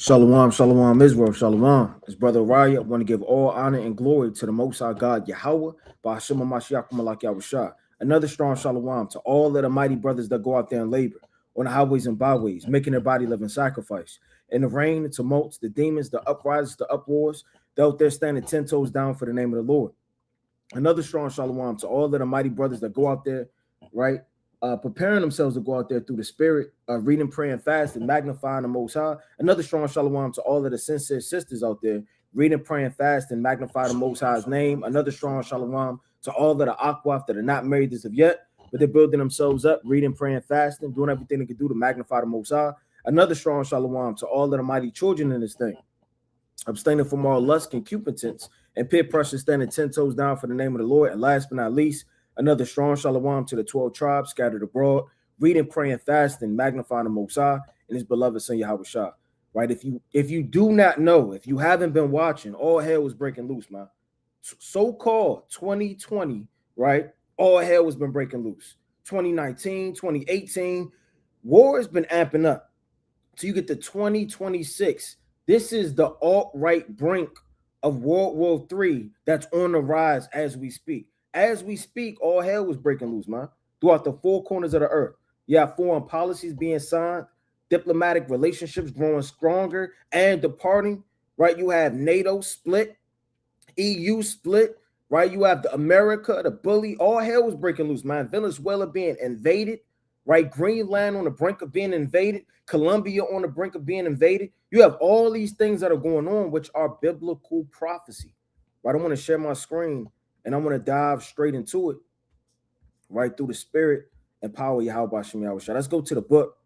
Shalom, shalom, Israel, shalom. It's Brother Raya. I want to give all honor and glory to the Most High God, Yahweh, by Hashem HaMashiach Malak Yahushua. Another strong shalom to all of the mighty brothers that go out there and labor on the highways and byways, making their body living sacrifice. In the rain, the tumults, the demons, the uprisings, the uproars, they're out there standing 10 toes down for the name of the Lord. Another strong shalom to all of the mighty brothers that go out there, right? Preparing themselves to go out there through the spirit, reading, praying, fasting, magnifying the Most High. Another strong shalom to all of the sincere sisters out there, reading, praying, fasting, magnify the Most High's name. Another strong shalom to all of the Akwaf that are not married as of yet, but they're building themselves up, reading, praying, fasting, doing everything they can do to magnify the Most High. Another strong shalom to all of the mighty children in this thing, abstaining from all lust, concupiscence, and peer pressure, standing 10 toes down for the name of the Lord. And last but not least, another strong shalom to the 12 tribes scattered abroad, reading, praying, fasting, magnifying the Most High and his beloved son Yahweh Shah. Right? If you do not know, if you haven't been watching, all hell was breaking loose, man. So-called 2020, right? All hell has been breaking loose. 2019, 2018, war has been amping up. So you get to 2026. This is the alt-right brink of World War III that's on the rise as we speak. As we speak, all hell was breaking loose, man, throughout the four corners of the earth. You have foreign policies being signed, diplomatic relationships growing stronger and departing, right? You have NATO split, EU split, right? You have the America, the bully, all hell was breaking loose, man. Venezuela being invaded, right? Greenland on the brink of being invaded, Colombia on the brink of being invaded. You have all these things that are going on, which are biblical prophecy, right? I want to share my screen and I'm going to dive straight into it, right, through the spirit and power of Yahweh Shem Yahushua. Let's go to the book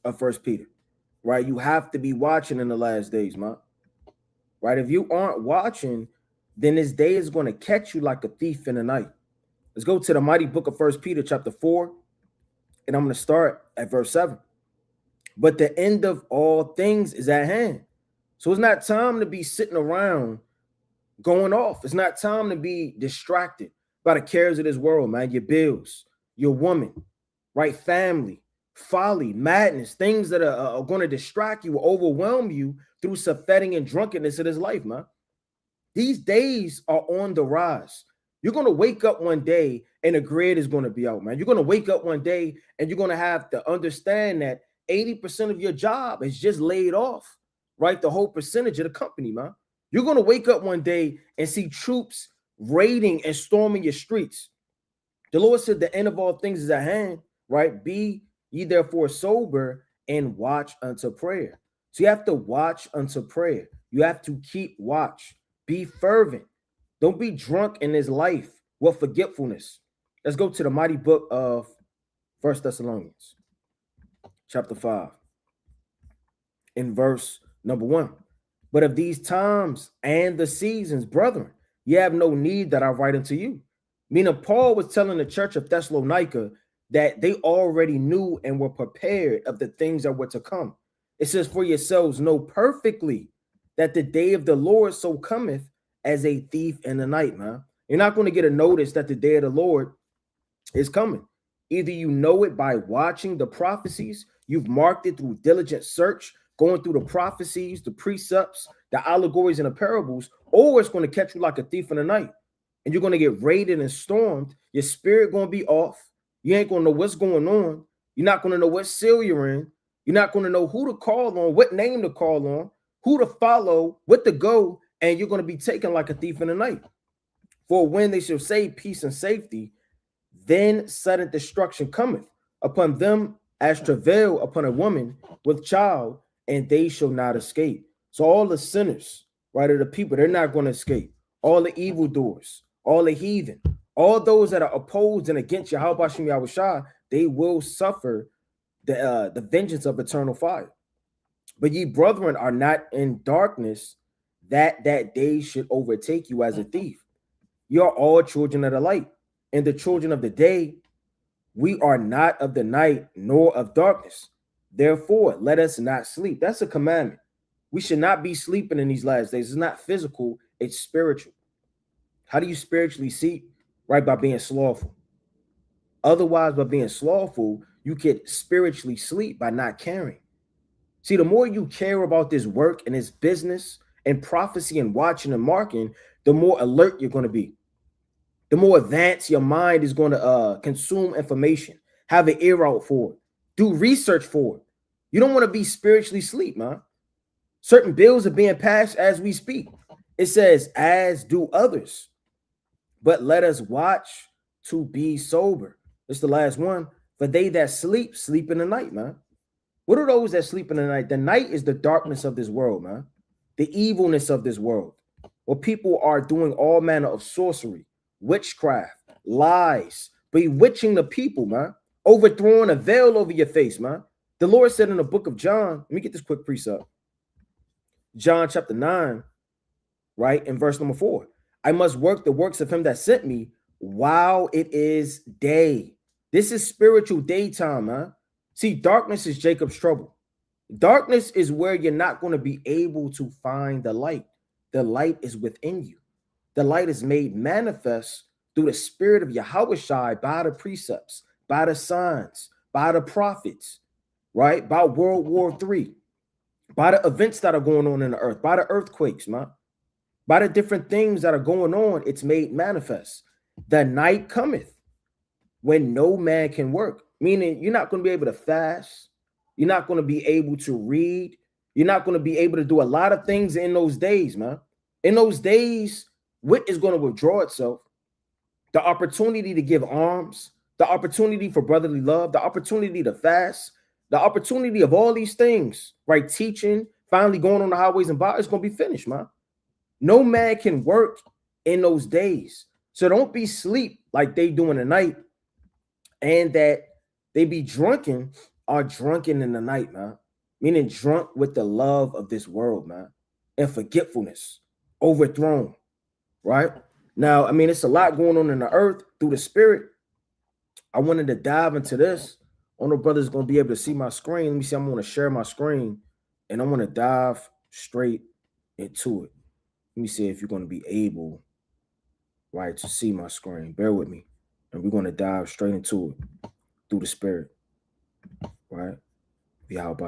of First Peter, right? You have to be watching in the last days, man. Right? If you aren't watching, then this day is going to catch you like a thief in the night. Let's go to the mighty book of First Peter chapter 4, and I'm going to start at verse 7. But the end of all things is at hand. So it's not time to be sitting around going off. It's not time to be distracted by the cares of this world, man. Your bills, your woman, right? Family, folly, madness, things that are going to distract you, overwhelm you through suffering and drunkenness of this life, man. These days are on the rise. You're going to wake up one day and the grid is going to be out, man. You're going to wake up one day and you're going to have to understand that 80% of your job is just laid off, right? The whole percentage of the company, man. You're going to wake up one day and see troops raiding and storming your streets. The Lord said the end of all things is at hand, right? Be ye therefore sober and watch unto prayer. So you have to watch unto prayer. You have to keep watch. Be fervent. Don't be drunk in this life with forgetfulness. Let's go to the mighty book of 1 Thessalonians, chapter 5, in verse number 1. But of these times and the seasons, brethren, ye have no need that I write unto you. Meaning Paul was telling the church of Thessalonica that they already knew and were prepared of the things that were to come. It says, for yourselves know perfectly that the day of the Lord so cometh as a thief in the night, man. You're not going to get a notice that the day of the Lord is coming. Either you know it by watching the prophecies, you've marked it through diligent search, going through the prophecies, the precepts, the allegories, and the parables, or it's going to catch you like a thief in the night. And you're going to get raided and stormed. Your spirit going to be off. You ain't going to know what's going on. You're not going to know what seal you're in. You're not going to know who to call on, what name to call on, who to follow, what to go, and you're going to be taken like a thief in the night. For when they shall say peace and safety, then sudden destruction cometh upon them as travail upon a woman with child, and they shall not escape. So all the sinners, right, are the people, they're not going to escape. All the evildoers, all the heathen, all those that are opposed and against Yahweh Shem Yahushua, they will suffer the vengeance of eternal fire. But ye brethren are not in darkness, that day should overtake you as a thief. You are all children of the light, and the children of the day. We are not of the night nor of darkness. Therefore, let us not sleep. That's a commandment. We should not be sleeping in these last days. It's not physical, it's spiritual. How do you spiritually sleep? Right, by being slothful. Otherwise, by being slothful, you could spiritually sleep by not caring. See, the more you care about this work and this business and prophecy and watching and marking, the more alert you're going to be. The more advanced your mind is going to consume information, have an ear out for it, do research for it. You don't want to be spiritually asleep, man. Certain bills are being passed as we speak. It says, as do others, but let us watch to be sober. It's the last one. For they that sleep, sleep in the night, man. What are those that sleep in the night? The night is the darkness of this world, man. The evilness of this world, where people are doing all manner of sorcery, witchcraft, lies, bewitching the people, man. Overthrowing a veil over your face, man. The Lord said in the book of John, let me get this quick precept. John chapter 9, right, in verse number 4. I must work the works of him that sent me while it is day. This is spiritual daytime, man. See, darkness is Jacob's trouble. Darkness is where you're not going to be able to find the light. The light is within you. The light is made manifest through the spirit of Yahweh by the precepts, by the signs, by the prophets, right? By World War III, by the events that are going on in the earth, by the earthquakes, man. By the different things that are going on, it's made manifest. The night cometh when no man can work, meaning you're not going to be able to fast. You're not going to be able to read. You're not going to be able to do a lot of things in those days, man. In those days, wit is going to withdraw itself. The opportunity to give alms, the opportunity for brotherly love, the opportunity to fast, the opportunity of all these things, right? Teaching, finally going on the highways and byways, going to be finished, man. No man can work in those days. So don't be sleep like they do in the night, and that they be drunken are drunken in the night, man. Meaning drunk with the love of this world, man, and forgetfulness, overthrown, right? Now, I mean, it's a lot going on in the earth through the spirit. I wanted to dive into this. I don't know, brother's going to be able to see my screen. Let me see. I'm going to share my screen, and I want to dive straight into it. Let me see if you're going to be able, right, to see my screen. Bear with me. And we're going to dive straight into it through the spirit, right? All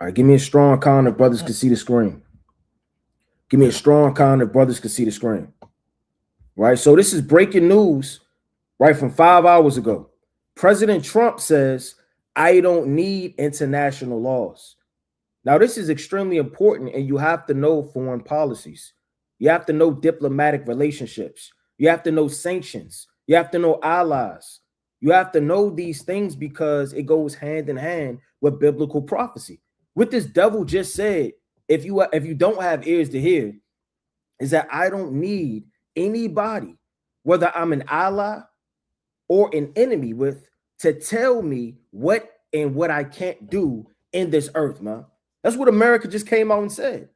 right, give me a strong count if brothers can see the screen. Give me a strong count if brothers can see the screen. Right, so this is breaking news, right, from 5 hours ago. President Trump says, I don't need international laws. Now, this is extremely important, and you have to know foreign policies. You have to know diplomatic relationships. You have to know sanctions. You have to know allies. You have to know these things because it goes hand in hand with biblical prophecy. What this devil just said, if you don't have ears to hear, is that I don't need anybody, whether I'm an ally or an enemy with, to tell me what and what I can't do in this earth, man. That's what America just came out and said.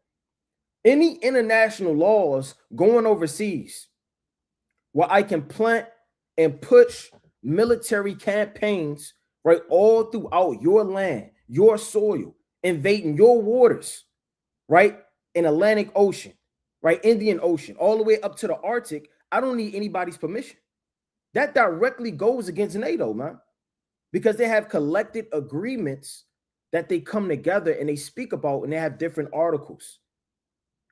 Any international laws going overseas where I can plant and push military campaigns, right, all throughout your land, your soil, invading your waters, right, in Atlantic Ocean, right, Indian Ocean, all the way up to the Arctic, I don't need anybody's permission. That directly goes against NATO, man, because they have collected agreements that they come together and they speak about, and they have different articles.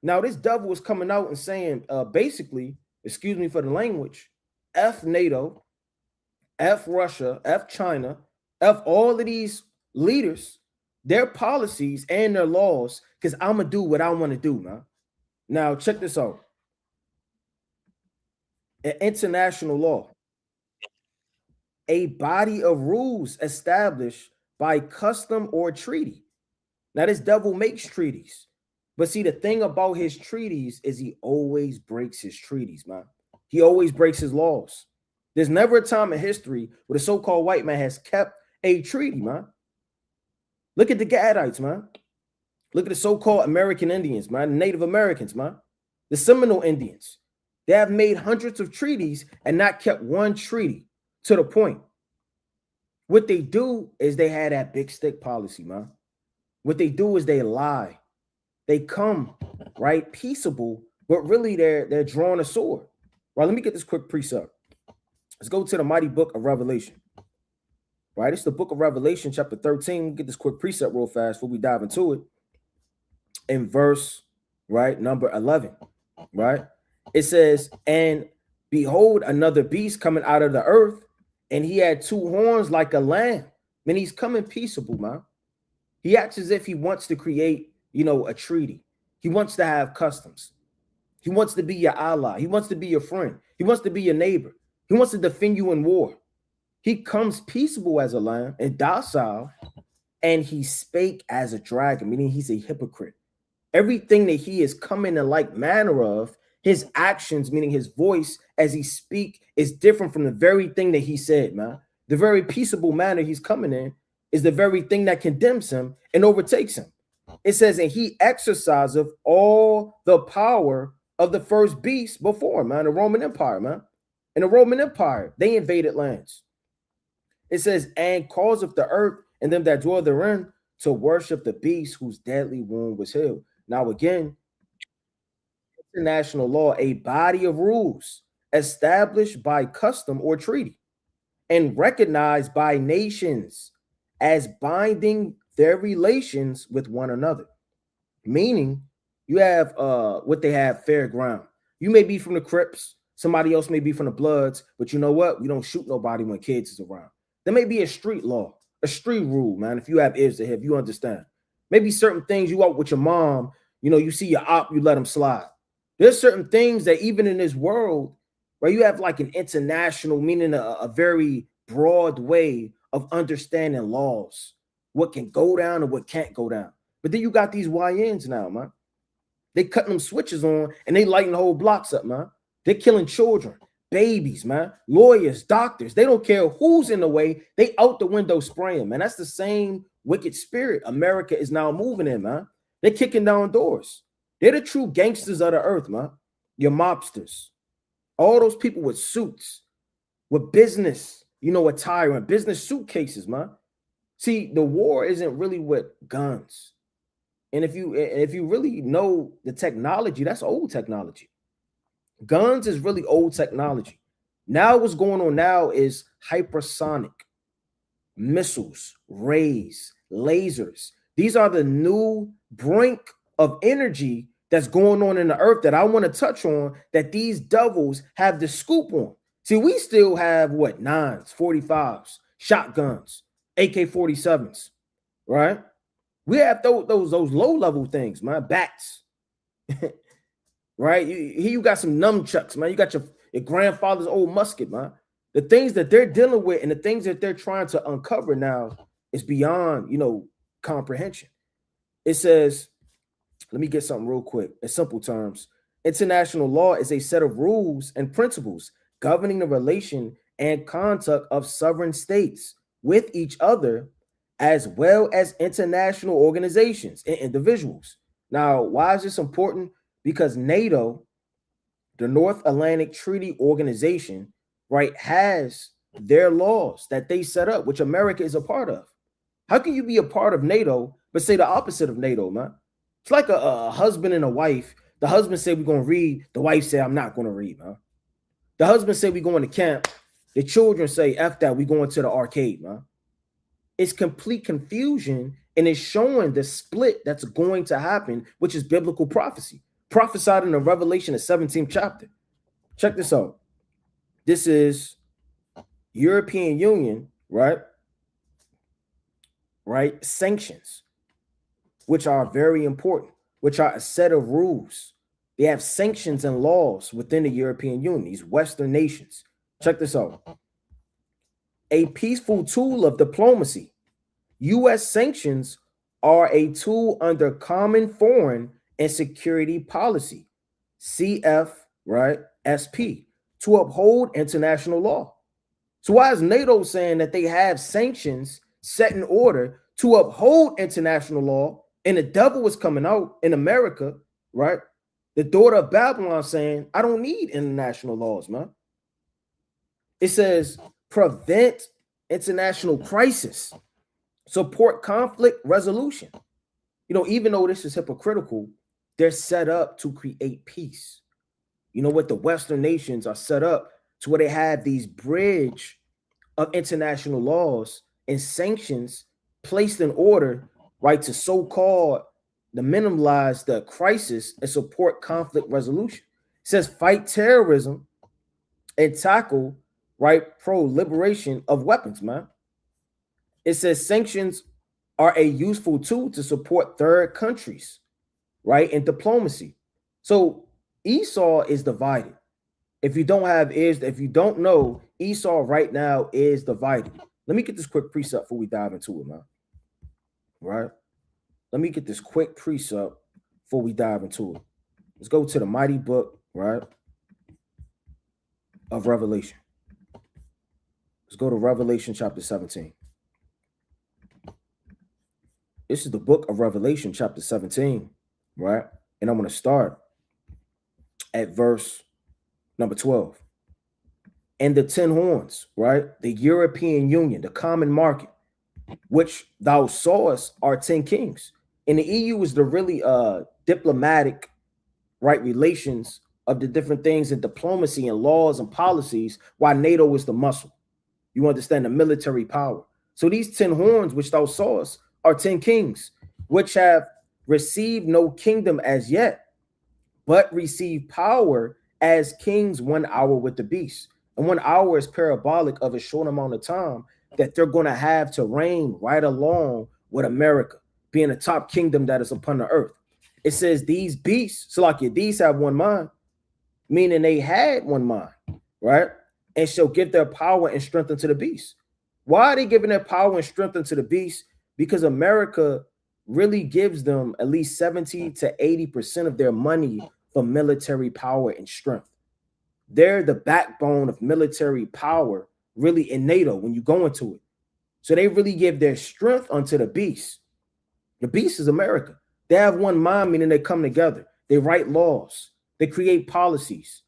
Now, this devil is coming out and saying, basically, excuse me for the language, F NATO, F Russia, F China, F all of these leaders, their policies and their laws, because I'm going to do what I want to do, man. Now, check this out. An international law, a body of rules established by custom or treaty. Now, this devil makes treaties. But see, the thing about his treaties is he always breaks his treaties, man. He always breaks his laws. There's never a time in history where the so-called white man has kept a treaty, man. Look at the Gadites, man. Look at the so-called American Indians, man, Native Americans, man. The Seminole Indians. They have made hundreds of treaties and not kept one treaty to the point. What they do is they had that big stick policy, man. What they do is they lie. They come, right, peaceable, but really they're drawing a sword. Right, let me get this quick precept. Let's go to the mighty book of Revelation. right? It's the book of Revelation, chapter 13. We'll get this quick precept real fast before we dive into it. In verse, right, number 11, right? It says, and behold, another beast coming out of the earth, and he had two horns like a lamb. Man, he's coming peaceable, man. He acts as if he wants to create, a treaty. He wants to have customs. He wants to be your ally. He wants to be your friend. He wants to be your neighbor. He wants to defend you in war. He comes peaceable as a lamb and docile, and he spake as a dragon, meaning he's a hypocrite. Everything that he is coming in like manner of, his actions, meaning his voice as he speak, is different from the very thing that he said, man. The very peaceable manner he's coming in is the very thing that condemns him and overtakes him. It says, and he exerciseth all the power of the first beast before, man, the Roman Empire, man. In the Roman Empire, they invaded lands. It says, and causeth the earth and them that dwell therein to worship the beast whose deadly wound was healed. Now, again, international law, a body of rules established by custom or treaty and recognized by nations as binding their relations with one another. Meaning, you have what they have, fair ground. You may be from the Crips, somebody else may be from the Bloods, but you know what? We don't shoot nobody when kids is around. There may be a street law, a street rule, man. If you have ears to hear, if you understand. Maybe certain things you out with your mom, you see your op, you let them slide. There's certain things that even in this world, where you have like an international, meaning a very broad way of understanding laws, what can go down and what can't go down. But then you got these YNs now, man. They cutting them switches on and they lighting the whole blocks up, man. They're killing children, babies, man, lawyers, doctors. They don't care who's in the way. They out the window spraying, man. That's the same wicked spirit America is now moving in, man. They're kicking down doors. They're the true gangsters of the earth, man. Your mobsters. All those people with suits, with business, attire and business suitcases, man. See, the war isn't really with guns. And if you really know the technology, that's old technology. Guns is really old technology. Now what's going on now is hypersonic missiles, rays, lasers. These are the new brink of energy that's going on in the earth that I want to touch on, that these devils have the scoop on. See, we still have what? 9s, 45s, shotguns, AK-47s, right? We have those low-level things, man, bats, right? You got some nunchucks, man. You got your grandfather's old musket, man. The things that they're dealing with and the things that they're trying to uncover now is beyond, comprehension. It says, let me get something real quick. In simple terms, international law is a set of rules and principles governing the relation and conduct of sovereign states with each other, as well as international organizations and individuals. Now, why is this important? Because NATO, the North Atlantic Treaty Organization, right, has their laws that they set up, which America is a part of. How can you be a part of NATO but say the opposite of NATO, man? It's like a husband and a wife. The husband said we're going to read. The wife said, I'm not going to read, man. The husband said we're going to camp. The children say, F that, we're going to the arcade, man. It's complete confusion, and it's showing the split that's going to happen, which is biblical prophecy, prophesied in the Revelation, the 17th chapter. Check this out. This is European Union, right? Right? Sanctions, which are very important, which are a set of rules. They have sanctions and laws within the European Union, these Western nations. Check this out. A peaceful tool of diplomacy. U.S. sanctions are a tool under common foreign and security policy, CF, right, SP, to uphold international law. So why is NATO saying that they have sanctions set in order to uphold international law, and the devil is coming out in America, right? The daughter of Babylon saying, I don't need international laws, man. It says, prevent international crisis, support conflict resolution. Even though this is hypocritical, they're set up to create peace. What the Western nations are set up to where they have these bridge of international laws and sanctions placed in order, right, to so-called to minimize the crisis and support conflict resolution. It says fight terrorism and tackle, right, pro-liberation of weapons, man. It says sanctions are a useful tool to support third countries, right, in diplomacy. So Esau is divided. If you don't know, Esau right now is divided. Let me get this quick precept before we dive into it, man. Right? Let me get this quick precept before we dive into it. Let's go to the mighty book, right, of Revelation. Let's go to Revelation chapter 17. This is the book of Revelation chapter 17, right? And I'm going to start at verse number 12. And the 10 horns, right? The European Union, the common market, which thou sawest are 10 kings. And the EU is the really diplomatic, right, relations of the different things in diplomacy and laws and policies, while NATO is the muscle. You understand, the military power. So these 10 horns which thou sawest are 10 kings, which have received no kingdom as yet, but receive power as kings 1 hour with the beast. And 1 hour is parabolic of a short amount of time that they're going to have to reign right along with America, being a top kingdom that is upon the earth. It says these beasts, so like these have one mind, meaning they had one mind, right? And shall give their power and strength unto the beast. Why are they giving their power and strength unto the beast? Because America really gives them at least 70 to 80% of their money for military power and strength. They're the backbone of military power, really, in NATO when you go into it. So they really give their strength unto the beast. The beast is America. They have one mind, meaning they come together. They write laws. They create policies,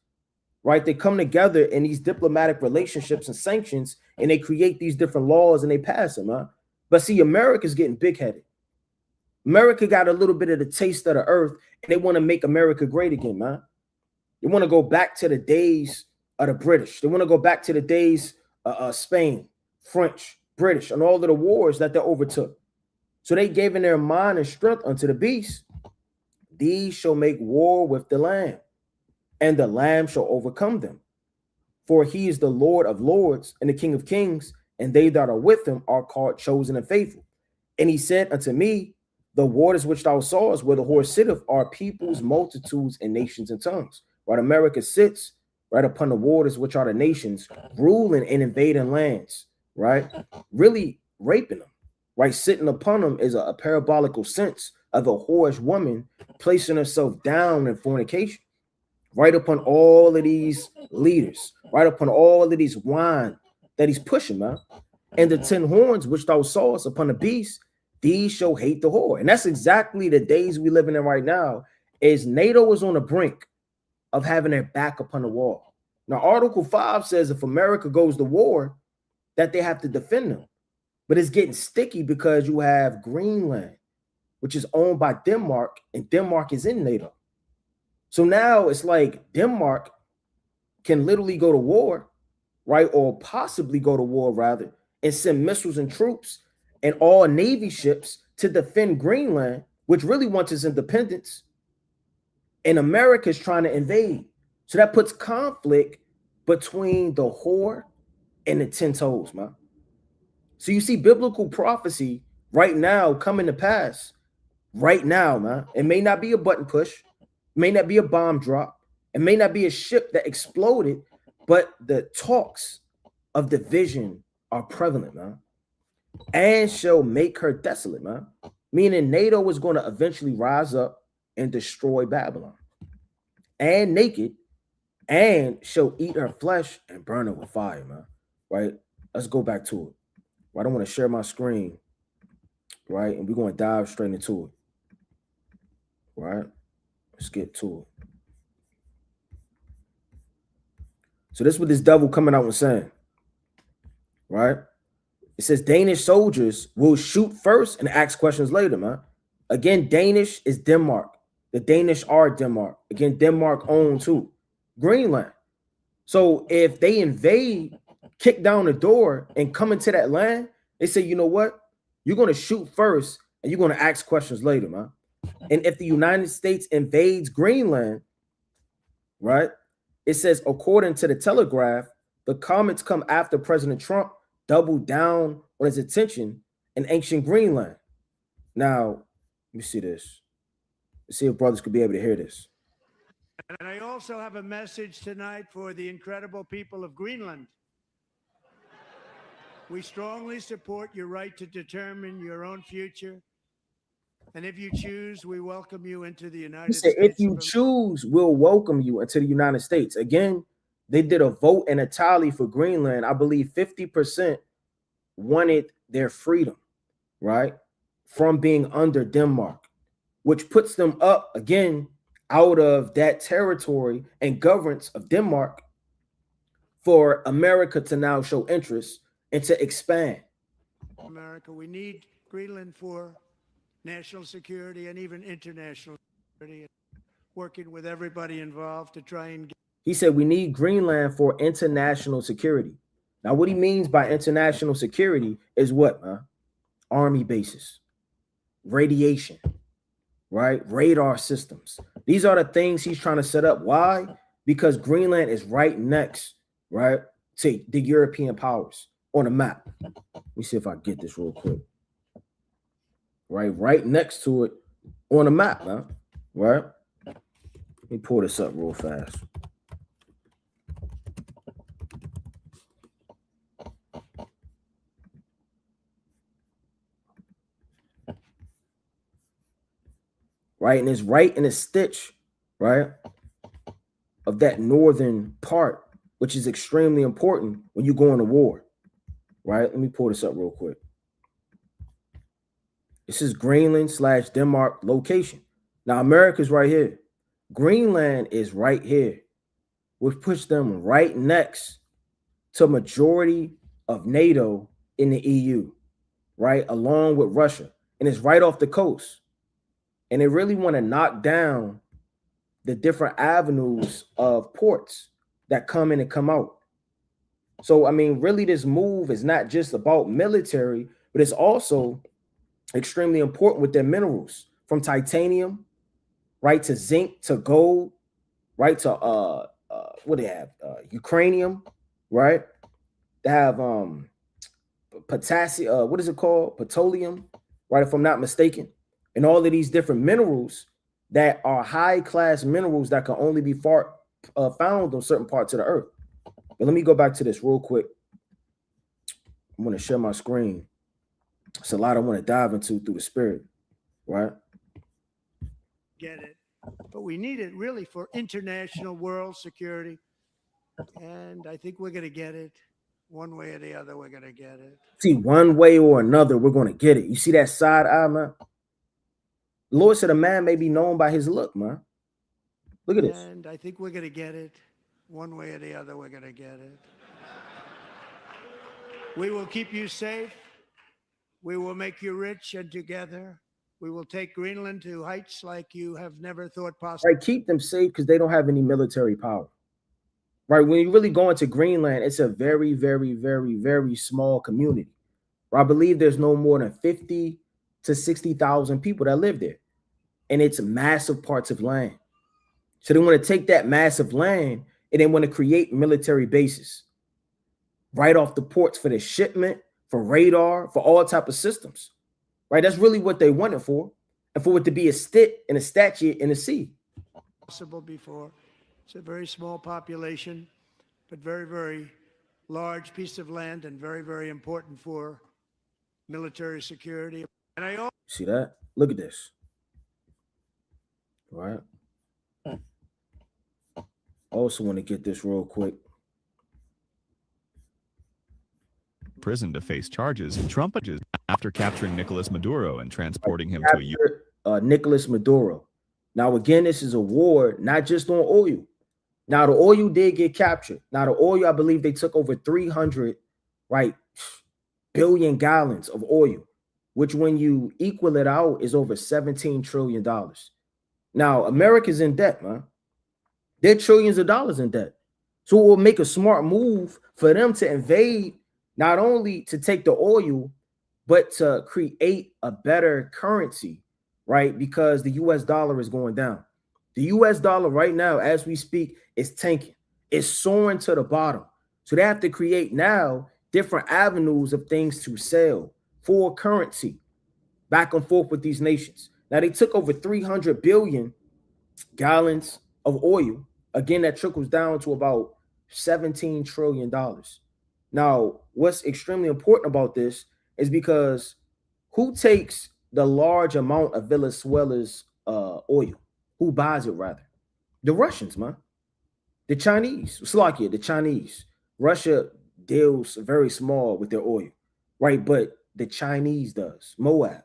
right? They come together in these diplomatic relationships and sanctions, and they create these different laws and they pass them, huh? But see, America's getting big-headed. America got a little bit of the taste of the earth, and they want to make America great again, man. They want to go back to the days of the British. They want to go back to the days of Spain, French, British, and all of the wars that they overtook. So they gave in their mind and strength unto the beast. These shall make war with the Lamb, and the Lamb shall overcome them. For he is the Lord of lords and the King of kings, and they that are with him are called chosen and faithful. And he said unto me, the waters which thou sawest where the horse sitteth are peoples, multitudes, and nations and tongues. Right, America sits right upon the waters, which are the nations, ruling and invading lands, right? Really raping them, right? Sitting upon them is a parabolical sense of a whorish woman placing herself down in fornication, right upon all of these leaders, right upon all of these wine that he's pushing, man. And the 10 horns which thou sawest upon the beast, these shall hate the whore. And that's exactly the days we living in right now. Is NATO is on the brink of having their back upon the wall. Now, Article 5 says if America goes to war, that they have to defend them. But it's getting sticky because you have Greenland, which is owned by Denmark, and Denmark is in NATO. So now it's like Denmark can literally go to war, right? Or possibly go to war, rather, and send missiles and troops and all Navy ships to defend Greenland, which really wants its independence. And America is trying to invade. So that puts conflict between the whore and the 10 toes, man. So you see biblical prophecy right now coming to pass. Right now, man. It may not be a button push. It may not be a bomb drop. It may not be a ship that exploded, but the talks of division are prevalent, man. And shall make her desolate, man. Meaning NATO is going to eventually rise up and destroy Babylon, and naked, and shall eat her flesh and burn her with fire, man. Right? Let's go back to it. Right? I want to share my screen, right? And we're going to dive straight into it. Right? Let's get to it. So this is what this devil coming out and saying. Right? It says Danish soldiers will shoot first and ask questions later, man. Again, Danish is Denmark. The Danish are Denmark. Again, Denmark owns who? Greenland. So if they invade, kick down the door, and come into that land, They say, you know what? You're going to shoot first and you're going to ask questions later, man. And if the United States invades Greenland, right, it says, according to the Telegraph, the comments come after President Trump doubled down on his attention in ancient Greenland. Now, let me see this. Let's see if brothers could be able to hear this. And I also have a message tonight for the incredible people of Greenland. We strongly support your right to determine your own future. And if you choose, we welcome you into the United States. If you choose, we'll welcome you into the United States. Again, they did a vote and a tally for Greenland. I believe 50% wanted their freedom, right, from being under Denmark, which puts them up, again, out of that territory and governance of Denmark for America to now show interest and to expand. America, we need Greenland for national security and even international security, working with everybody involved to try and get. He said we need Greenland for international security. Now, what he means by international security is what, man? Army bases, radiation, right? Radar systems. These are the things he's trying to set up. Why? Because Greenland is right next, right, to the European powers on the map. Let me see if I get this real quick. Right next to it on the map, man. Right? Let me pull this up real fast. Right, and it's right in a stitch, right, of that northern part, which is extremely important when you go into war. Right? Let me pull this up real quick. This is Greenland/Denmark location. Now, America's right here. Greenland is right here, which puts them right next to majority of NATO in the EU, right, along with Russia. And it's right off the coast. And they really want to knock down the different avenues of ports that come in and come out. So, I mean, really, this move is not just about military, but it's also extremely important with their minerals, from titanium, right, to zinc, to gold, right, to what they have, Ukrainium, right? They have potassium, what is it called? Petroleum, right, if I'm not mistaken. And all of these different minerals that are high-class minerals that can only be found on certain parts of the earth. But let me go back to this real quick. I'm going to share my screen. It's a lot I want to dive into through the spirit, right? Get it. But we need it really for international world security. And I think we're going to get it. One way or the other, we're going to get it. See, one way or another, we're going to get it. You see that side eye, man? The Lord said a man may be known by his look, man. Look at this. And I think we're going to get it. One way or the other, we're going to get it. We will keep you safe. We will make you rich, and together we will take Greenland to heights like you have never thought possible. Right, keep them safe because they don't have any military power. Right, when you really go into Greenland, it's a very, very, very, very small community. I believe there's no more than 50 to 60,000 people that live there. And it's massive parts of land. So they want to take that massive land and they want to create military bases right off the ports for the shipment, for radar, for all type of systems. Right? That's really what they want it for. And for it to be a stick and a statue in the sea. Possible before. It's a very small population, but very, very large piece of land and very, very important for military security. And I see that? Look at this. Right. Also want to get this real quick. Prison to face charges. Trump after capturing Nicolas Maduro and transporting him to a U.S. Nicolas Maduro. Now, again, this is a war not just on oil. Now, the oil did get captured. Now, the oil, I believe they took over 300, right, billion gallons of oil, which when you equal it out is over $17 trillion. Now, America's in debt, man. They're trillions of dollars in debt. So it will make a smart move for them to invade, not only to take the oil, but to create a better currency, right? Because the US dollar is going down. The US dollar right now, as we speak, is tanking. It's soaring to the bottom. So they have to create now different avenues of things to sell for currency back and forth with these nations. Now they took over 300 billion gallons of oil. Again, that trickles down to about $17 trillion. Now, what's extremely important about this is because who takes the large amount of Venezuela's oil? Who buys it rather? The Russians, man. The Chinese. Slovakia, the Chinese. Russia deals very small with their oil, right? But the Chinese does. Moab.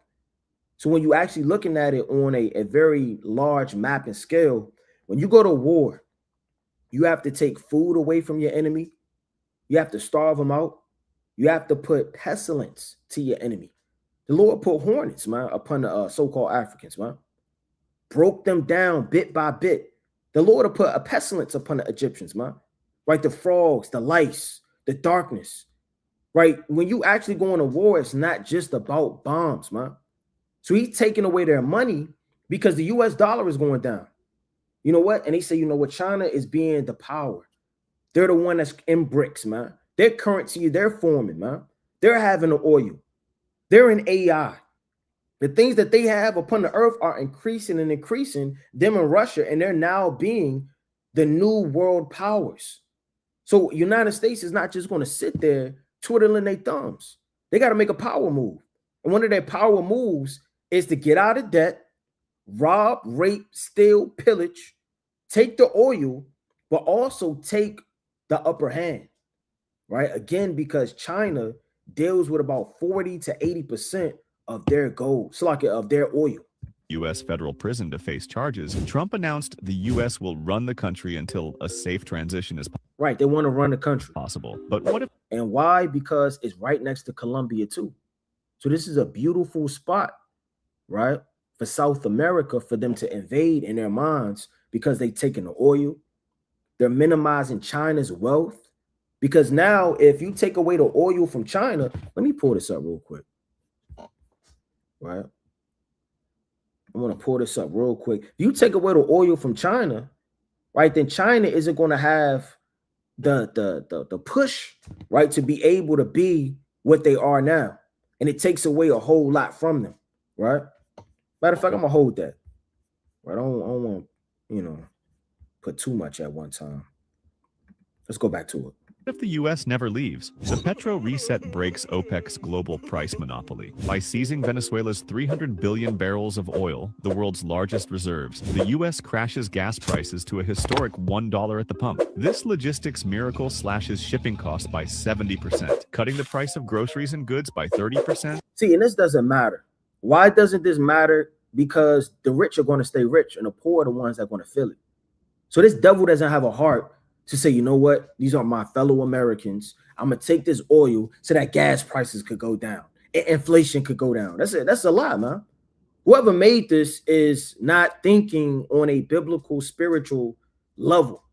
So when you actually looking at it on a very large map and scale, when you go to war, you have to take food away from your enemy. You have to starve them out. You have to put pestilence to your enemy. The Lord put hornets, man, upon the so-called Africans, man. Broke them down bit by bit. The Lord put a pestilence upon the Egyptians, man. Right? The frogs, the lice, the darkness. Right? When you actually go on a war, it's not just about bombs, man. So he's taking away their money because the US dollar is going down. You know what? And they say, you know what? China is being the power. They're the one that's in bricks, man. Their currency, they're forming, man. They're having the oil. They're in AI. The things that they have upon the earth are increasing and increasing, them in Russia, and they're now being the new world powers. So United States is not just going to sit there twiddling their thumbs. They got to make a power move. And one of their power moves is to get out of debt, rob, rape, steal, pillage, take the oil, but also take the upper hand, right? Again, because China deals with about 40 to 80% of their gold, of their oil. U.S. federal prison to face charges. Trump announced the U.S. will run the country until a safe transition is Right, they want to run the country. possible. But what if And why? Because it's right next to Colombia too. So this is a beautiful spot, right, for South America for them to invade in their minds because they've taken the oil. They're minimizing China's wealth. Because now, if you take away the oil from China, let me pull this up real quick. Right? I want to pull this up real quick. If you take away the oil from China, right, then China isn't going to have the push, right, to be able to be what they are now. And it takes away a whole lot from them, right? Matter of fact, I'm gonna hold that. Right? I don't want to, put too much at one time. Let's go back to it. if the U.S. never leaves? The Petro reset breaks OPEC's global price monopoly by seizing Venezuela's 300 billion barrels of oil, the world's largest reserves. The U.S. crashes gas prices to a historic $1 at the pump. This logistics miracle slashes shipping costs by 70%, cutting the price of groceries and goods by 30%. See, and this doesn't matter. Why doesn't this matter? Because the rich are going to stay rich and the poor are the ones that are going to feel it. So this devil doesn't have a heart to say, you know what? These are my fellow Americans. I'm going to take this oil so that gas prices could go down. Inflation could go down. That's it. That's a lie, man. Whoever made this is not thinking on a biblical, spiritual level.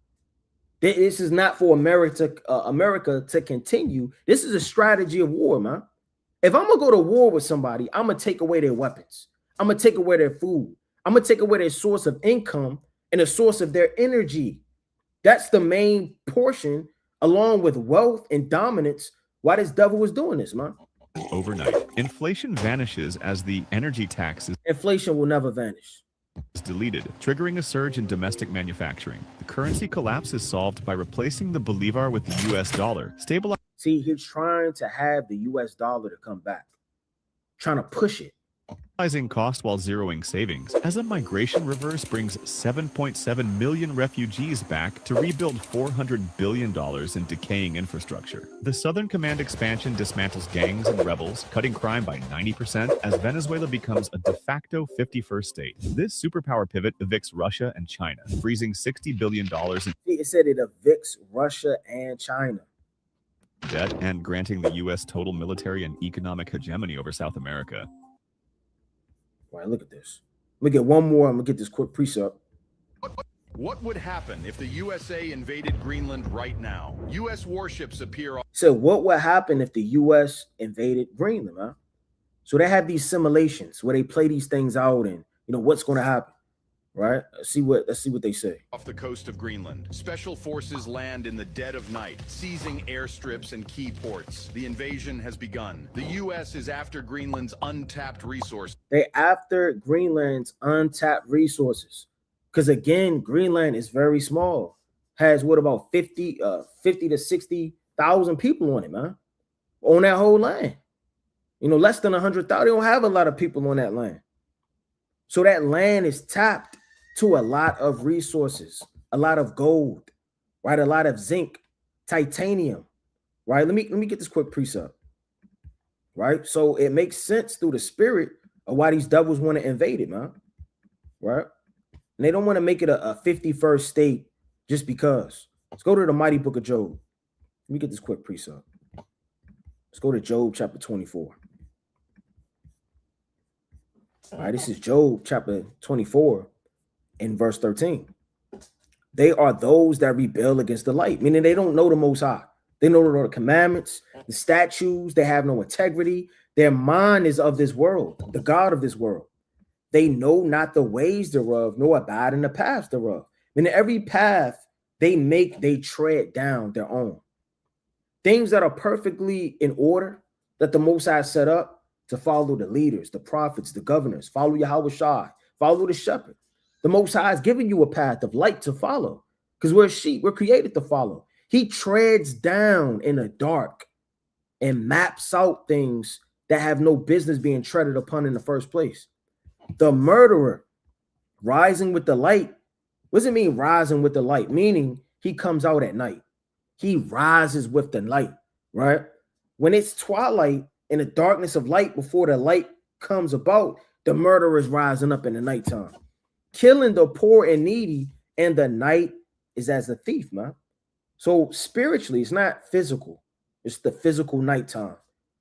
This is not for America to continue. This is a strategy of war, man. If I'm going to go to war with somebody, I'm going to take away their weapons. I'm going to take away their food. I'm going to take away their source of income and a source of their energy. That's the main portion, along with wealth and dominance, why this devil was doing this, man. Overnight, inflation vanishes as the energy tax is Inflation will never vanish. deleted, triggering a surge in domestic manufacturing. The currency collapse is solved by replacing the bolivar with the U.S. dollar, stabilizing. See, he's trying to have the U.S. dollar to come back, trying to push it. Cost while zeroing savings, as a migration reverse brings 7.7 million refugees back to rebuild $400 billion in decaying infrastructure. The Southern Command expansion dismantles gangs and rebels, cutting crime by 90% as Venezuela becomes a de facto 51st state. This superpower pivot evicts Russia and China, freezing $60 billion in It said it evicts Russia and China. debt and granting the U.S. total military and economic hegemony over South America. All right, look at this. Let me get one more. I'm going to get this quick precept. What would happen if the USA invaded Greenland right now? U.S. warships appear. So what would happen if the U.S. invaded Greenland, man? So they have these simulations where they play these things out and what's going to happen, right? Let's see what they say. Off the coast of Greenland, special forces land in the dead of night, seizing airstrips and key ports. The invasion has begun. The U.S. is after Greenland's untapped resources. They after Greenland's untapped resources. Because again, Greenland is very small. Has what about 50 to 60,000 people on it, man? On that whole land. Less than 100,000. They don't have a lot of people on that land. So that land is tapped to a lot of resources, a lot of gold, right? A lot of zinc, titanium, right? Let me get this quick precept, right? So it makes sense through the spirit of why these devils want to invade it, man, right? And they don't want to make it a 51st state just because. Let's go to the mighty book of Job. Let me get this quick precept. Let's go to Job chapter 24. All right, this is Job chapter 24 and verse 13. They are those that rebel against the light, meaning they don't know the Most High. They know the commandments, the statutes. They have no integrity. Their mind is of this world, the God of this world. They know not the ways thereof, nor abide in the paths thereof. In every path they make, they tread down their own. Things that are perfectly in order, that the Most High set up to follow the leaders, the prophets, the governors, follow Yahweh Shai, follow the shepherd. The Most High has given you a path of light to follow because we're sheep. We're created to follow. He treads down in the dark and maps out things that have no business being treaded upon in the first place. The murderer rising with the light. What does it mean rising with the light? Meaning he comes out at night. He rises with the light, right? When it's twilight in the darkness of light before the light comes about, the murderer is rising up in the nighttime, killing the poor and needy, and the night is as a thief, man. So spiritually, it's not physical. It's the physical nighttime.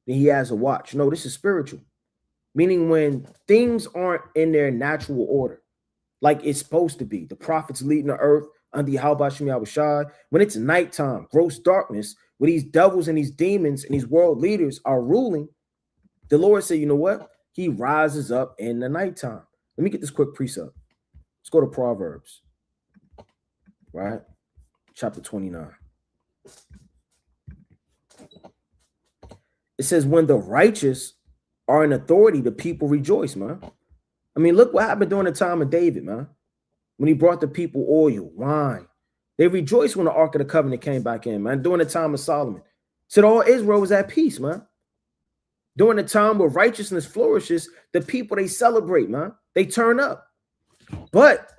Then he has a watch. No, this is spiritual. Meaning when things aren't in their natural order, like it's supposed to be. The prophets leading the earth under Yahweh Shai. When it's nighttime, gross darkness, where these devils and these demons and these world leaders are ruling, the Lord said, you know what? He rises up in the nighttime. Let me get this quick precept. Let's go to Proverbs, right? Chapter 29. It says, when the righteous are in authority, the people rejoice, man. I mean, look what happened during the time of David, man. When he brought the people oil, wine. They rejoiced when the Ark of the Covenant came back in, man. During the time of Solomon. Said all Israel was at peace, man. During the time where righteousness flourishes, the people, they celebrate, man. They turn up. But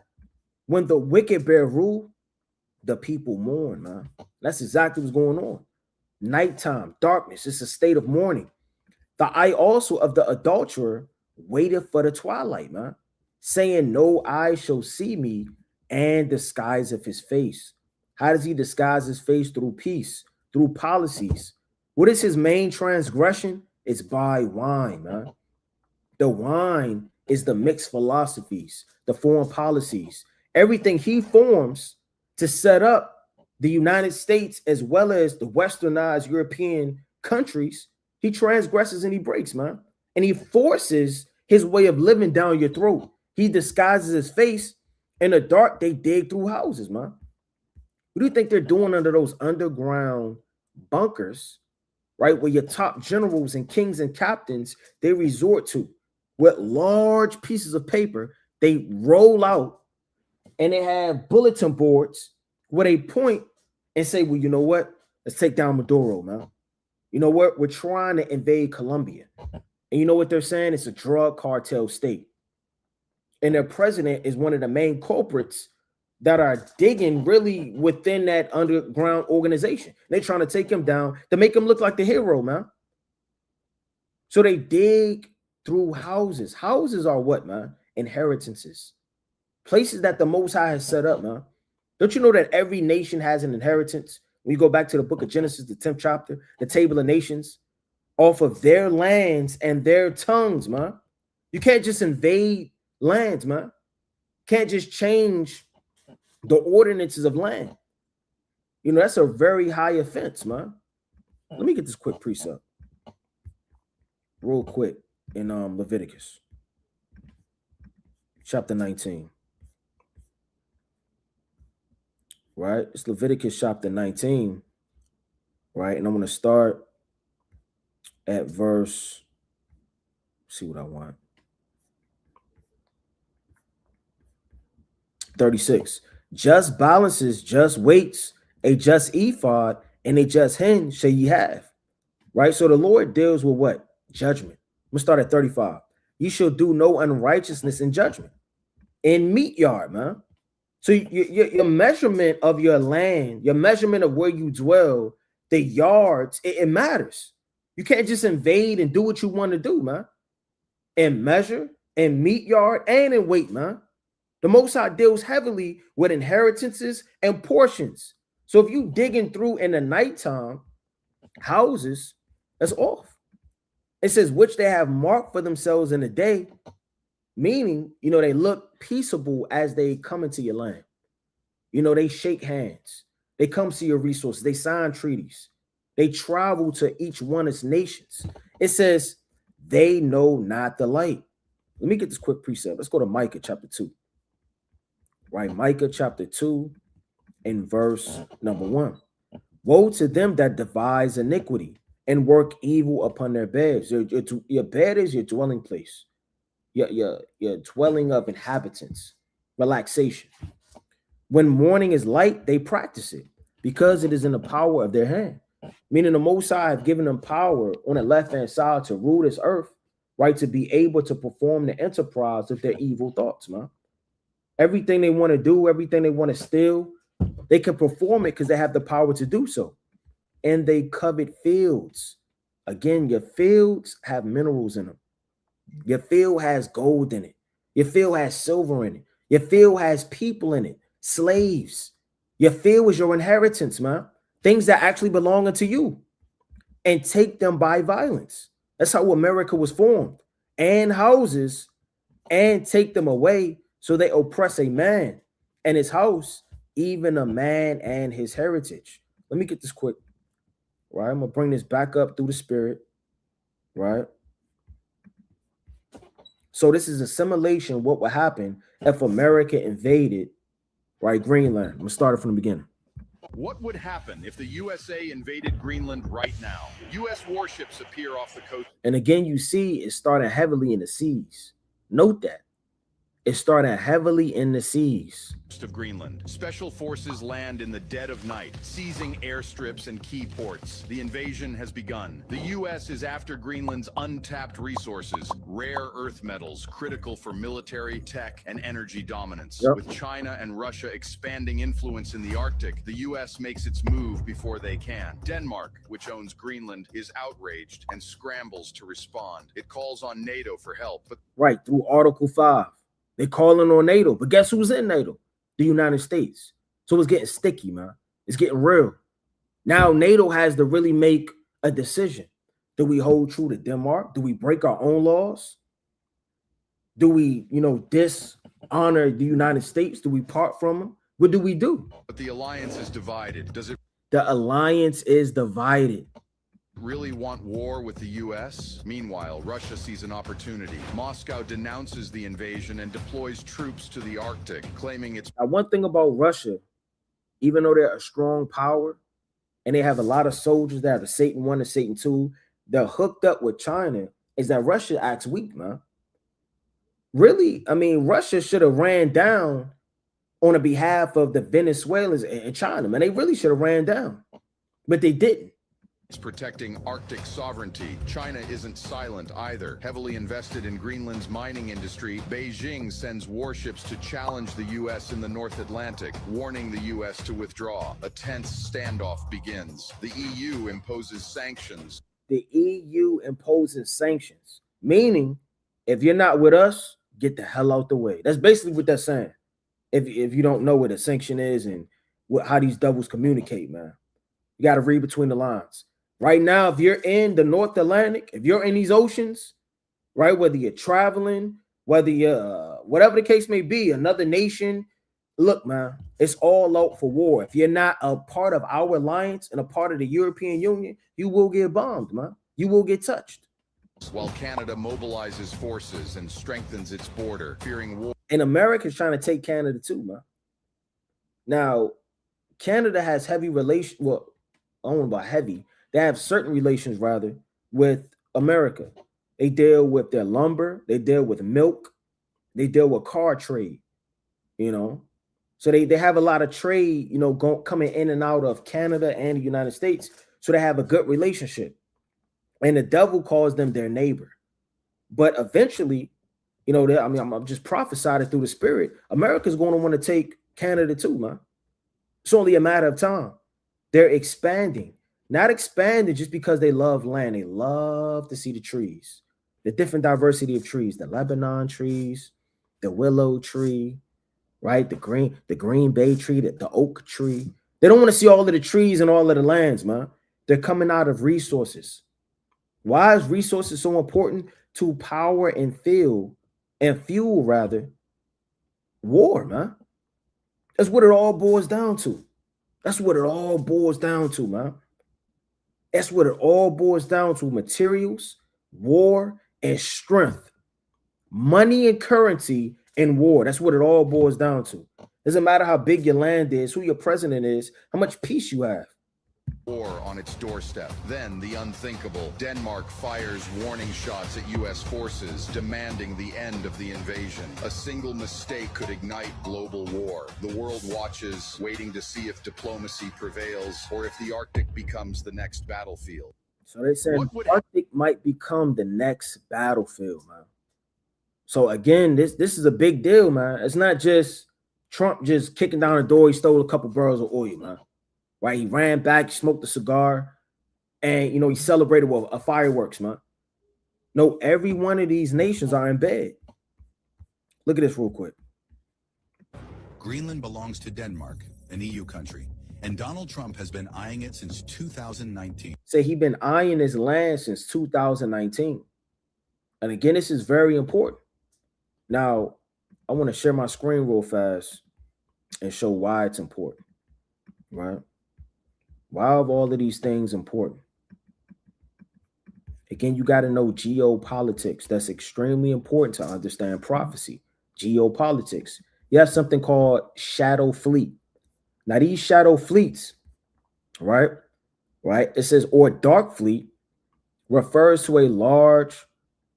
when the wicked bear rule, the people mourn, man. That's exactly what's going on. Nighttime, darkness, it's a state of mourning. The eye also of the adulterer waiteth for the twilight, man, saying, no eye shall see me, and disguise of his face. How does he disguise his face? Through peace, through policies. What is his main transgression? It's by wine, man. The wine is the mixed philosophies, the foreign policies, everything he forms to set up the United States as well as the westernized European countries. He transgresses and he breaks, man. And he forces his way of living down your throat. He disguises his face. In the dark, they dig through houses, man. What do you think they're doing under those underground bunkers, right? Where your top generals and kings and captains, they resort to with large pieces of paper. They roll out and they have bulletin boards where they point and say, well, you know what? Let's take down Maduro, man. You know what? We're trying to invade Colombia. And you know what they're saying? It's a drug cartel state. And their president is one of the main culprits that are digging really within that underground organization. They're trying to take him down to make him look like the hero, man. So they dig through houses. Houses are what, man? Inheritances. Places that the Most High has set up, man. Don't you know that every nation has an inheritance? When you go back to the book of Genesis, the 10th chapter, the table of nations, off of their lands and their tongues, man. You can't just invade lands, man. Can't just change the ordinances of land. You know, that's a very high offense, man. Let me get this quick precept real quick. in Leviticus chapter 19. Right? It's Leviticus chapter 19, right? And I'm going to start at verse, see what I want. 36. Just balances, just weights, a just ephod, and a just hin shall ye have. Right? So the Lord deals with what? Judgment. I'm going to start at 35. You shall do no unrighteousness in judgment. In meat yard, man. So your measurement of your land, your measurement of where you dwell, the yards, it matters. You can't just invade and do what you want to do, man. And measure, and meat yard, and in weight, man. The Most High deals heavily with inheritances and portions. So if you digging through in the nighttime, houses, that's off. It says, which they have marked for themselves in the day, meaning, they look peaceable as they come into your land. They shake hands. They come see your resources. They sign treaties. They travel to each one of its nations. It says, they know not the light. Let me get this quick precept. Let's go to Micah chapter 2. Right, Micah chapter 2 and verse number 1. Woe to them that devise iniquity and work evil upon their beds. Your bed is your dwelling place. Your dwelling of inhabitants, relaxation. When morning is light, they practice it because it is in the power of their hand. Meaning the Most High have given them power on the left-hand side to rule this earth, right? To be able to perform the enterprise of their evil thoughts, man. Everything they want to do, everything they want to steal, they can perform it because they have the power to do so. And they covet fields. Again, your fields have minerals in them. Your field has gold in it. Your field has silver in it. Your field has people in it, slaves. Your field is your inheritance, man. Things that actually belong unto you. And take them by violence. That's how America was formed. And houses, and take them away. So they oppress a man and his house, even a man and his heritage. Let me get this quick. Right, I'm going to bring this back up through the spirit. Right. So this is a simulation of what would happen if America invaded, right, Greenland. I'm going to start it from the beginning. What would happen if the USA invaded Greenland right now? U.S. warships appear off the coast. And again, you see it started heavily in the seas. Note that. It started heavily in the seas. Of Greenland. Special forces land in the dead of night, seizing airstrips and key ports. The invasion has begun. The U.S. is after Greenland's untapped resources, rare earth metals critical for military, tech, and energy dominance. Yep. With China and Russia expanding influence in the Arctic, the U.S. makes its move before they can. Denmark, which owns Greenland, is outraged and scrambles to respond. It calls on NATO for help. But right, through Article 5. They're calling on NATO. But guess who's in NATO? The United States. So it's getting sticky, man. It's getting real. Now NATO has to really make a decision. Do we hold true to Denmark? Do we break our own laws? Do we, dishonor the United States? Do we part from them? What do we do? But the alliance is divided. Does it The alliance is divided. really want war with the U.S.? Meanwhile, Russia sees an opportunity. Moscow denounces the invasion and deploys troops to the Arctic, claiming it's... Now, one thing about Russia, even though they're a strong power and they have a lot of soldiers that have a Satan 1 and Satan 2, they're hooked up with China, is that Russia acts weak, man. Really, I mean, Russia should have ran down on the behalf of the Venezuelans and China, man. They really should have ran down, but they didn't. protecting Arctic sovereignty. China isn't silent either. Heavily invested in Greenland's mining industry, Beijing sends warships to challenge the U.S. in the North Atlantic, warning the U.S. to withdraw. A tense standoff begins. The EU imposes sanctions. The EU imposes sanctions, meaning if you're not with us, get the hell out the way. That's basically what they're saying. If you don't know what a sanction is and how these doubles communicate, man, you got to read between the lines. Right now, if you're in the North Atlantic, if you're in these oceans, right, whether you're traveling, whether you're whatever the case may be, another nation, look, man, it's all out for war. If you're not a part of our alliance and a part of the European Union, you will get bombed, man. You will get touched. while Canada mobilizes forces and strengthens its border, fearing war. And America's trying to take Canada too, man. Now, Canada has heavy relations. Well, I don't know about heavy. They have certain relations, rather, with America. They deal with their lumber. They deal with milk. They deal with car trade, you know. So they have a lot of trade, you know, coming in and out of Canada and the United States. So they have a good relationship. And the devil calls them their neighbor. But eventually, you know, I mean, I'm just prophesying it through the spirit. America's going to want to take Canada too, man. It's only a matter of time. They're expanding, not expanding just because they love land. They love to see the trees, the different diversity of trees, the Lebanon trees, the willow tree, right? The green bay tree, the oak tree. They don't want to see all of the trees and all of the lands, man. They're coming out of resources. Why is resources so important? To power and fuel rather war, man. That's what it all boils down to. That's what it all boils down to, man. That's what it all boils down to: materials, war, and strength. Money and currency and war. That's what it all boils down to. Doesn't matter how big your land is, who your president is, how much peace you have. War on its doorstep. Then the unthinkable. Denmark fires warning shots at U.S. forces, demanding the end of the invasion. A single mistake could ignite global war. The world watches, waiting to see if diplomacy prevails or if the Arctic becomes the next battlefield. So they said the Arctic might become the next battlefield, man. So again, this is a big deal, man. It's not just Trump just kicking down the door. He stole a couple barrels of oil, man. Right? He ran back, smoked a cigar, and, you know, he celebrated with a fireworks, man. No, every one of these nations are in bed. Look at this real quick. Greenland belongs to Denmark, an EU country, and Donald Trump has been eyeing it since 2019. Say he's been eyeing his land since 2019. And again, this is very important. Now, I want to share my screen real fast and show why it's important, right? Why are all of these things important? Again, you got to know geopolitics. That's extremely important to understand prophecy. Geopolitics. You have something called shadow fleet. Now, these shadow fleets, right? It says, or dark fleet refers to a large,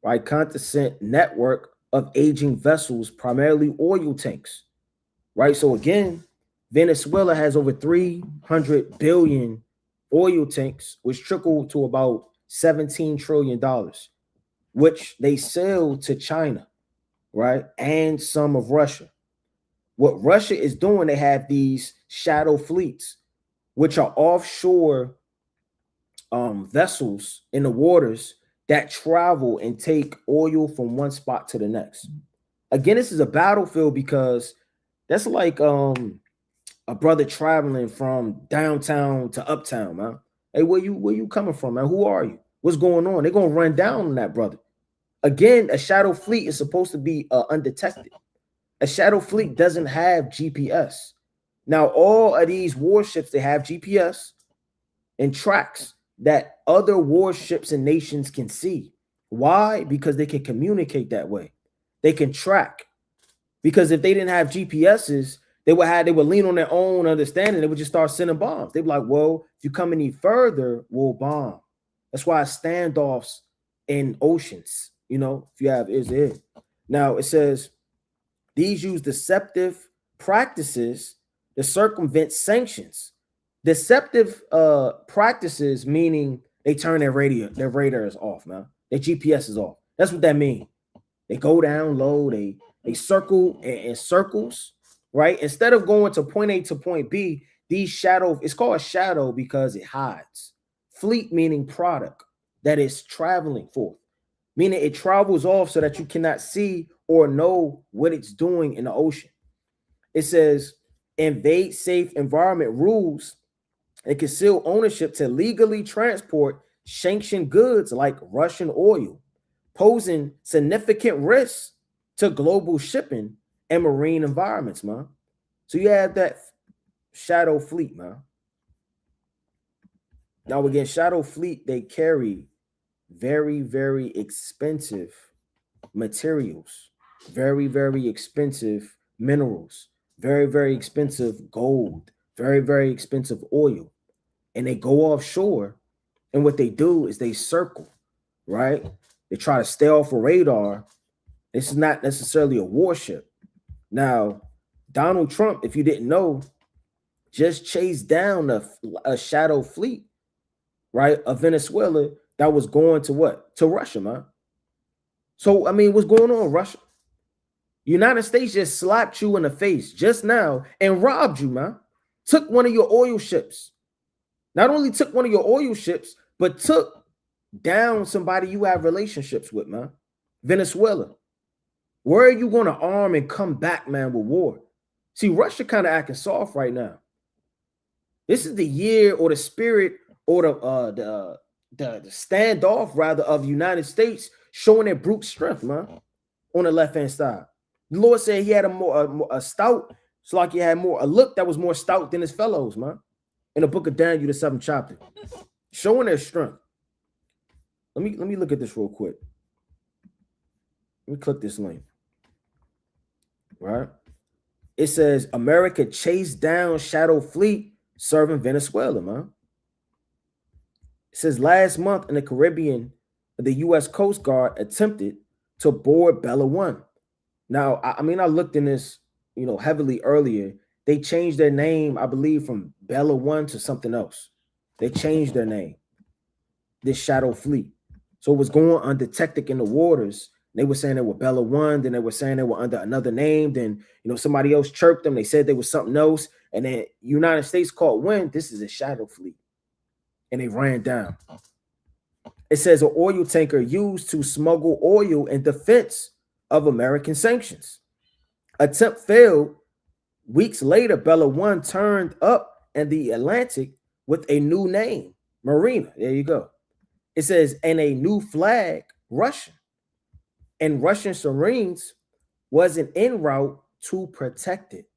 right, constant network of aging vessels, primarily oil tanks, right? So again, Venezuela has over 300 billion oil tanks, which trickle to about $17 trillion, which they sell to China, right? And some of Russia. What Russia is doing, they have these shadow fleets, which are offshore vessels in the waters that travel and take oil from one spot to the next. Again, this is a battlefield because that's like a brother traveling from downtown to uptown, man. Hey, where you coming from, man? Who are you? What's going on? They're gonna run down on that brother. Again, a shadow fleet is supposed to be undetected. A shadow fleet doesn't have GPS. Now, all of these warships, they have GPS and tracks that other warships and nations can see. Why? Because they can communicate that way. They can track. Because if they didn't have GPSs, they would lean on their own understanding. They would just start sending bombs. They'd be like, well, if you come any further, we'll bomb. That's why standoffs in oceans, you know, if you have is it. Now it says these use deceptive practices to circumvent sanctions. Deceptive practices meaning they turn their radars off, man. Their GPS is off. That's what that means. They go down low, they circle in circles. Right? Instead of going to point A to point B, these shadow, it's called a shadow because it hides. Fleet meaning product that is traveling forth, meaning it travels off so that you cannot see or know what it's doing in the ocean. It says invade safe environment rules and conceal ownership to legally transport sanctioned goods like Russian oil, posing significant risks to global shipping and marine environments, man. So you have that shadow fleet, man. Now again, shadow fleet, they carry very, very expensive materials, very, very expensive minerals, very, very expensive gold, very, very expensive oil. And they go offshore. And what they do is they circle, right? They try to stay off a radar. This is not necessarily a warship. Now, Donald Trump, if you didn't know, just chased down a shadow fleet, right, of Venezuela that was going to what? To Russia, man. So, I mean, what's going on, Russia? United States just slapped you in the face just now and robbed you, man. Took one of your oil ships. Not only took one of your oil ships, but took down somebody you have relationships with, man. Venezuela. Where are you going to arm and come back, man, with war? See, Russia kind of acting soft right now. This is the year or the spirit or the standoff, rather, of the United States showing their brute strength, man, on the left-hand side. The Lord said he had a stout, it's like he had a look that was more stout than his fellows, man. In the book of Daniel, the 7th chapter. Showing their strength. Let me look at this real quick. Let me click this link. Right? It says America chased down shadow fleet serving Venezuela, man. It says last month in the Caribbean, the U.S. Coast Guard attempted to board Bella 1. Now, I mean, I looked in this, heavily earlier. They changed their name, I believe, from Bella 1 to something else. They changed their name, this shadow fleet. So it was going undetected in the waters. They were saying they were Bella 1, then they were saying they were under another name. Then, somebody else chirped them. They said they was something else. And then United States caught wind. This is a shadow fleet. And they ran down. It says an oil tanker used to smuggle oil in defense of American sanctions. Attempt failed. Weeks later, Bella 1 turned up in the Atlantic with a new name, Marina. There you go. It says, and a new flag, Russian. And Russian submarines wasn't en route to protect it.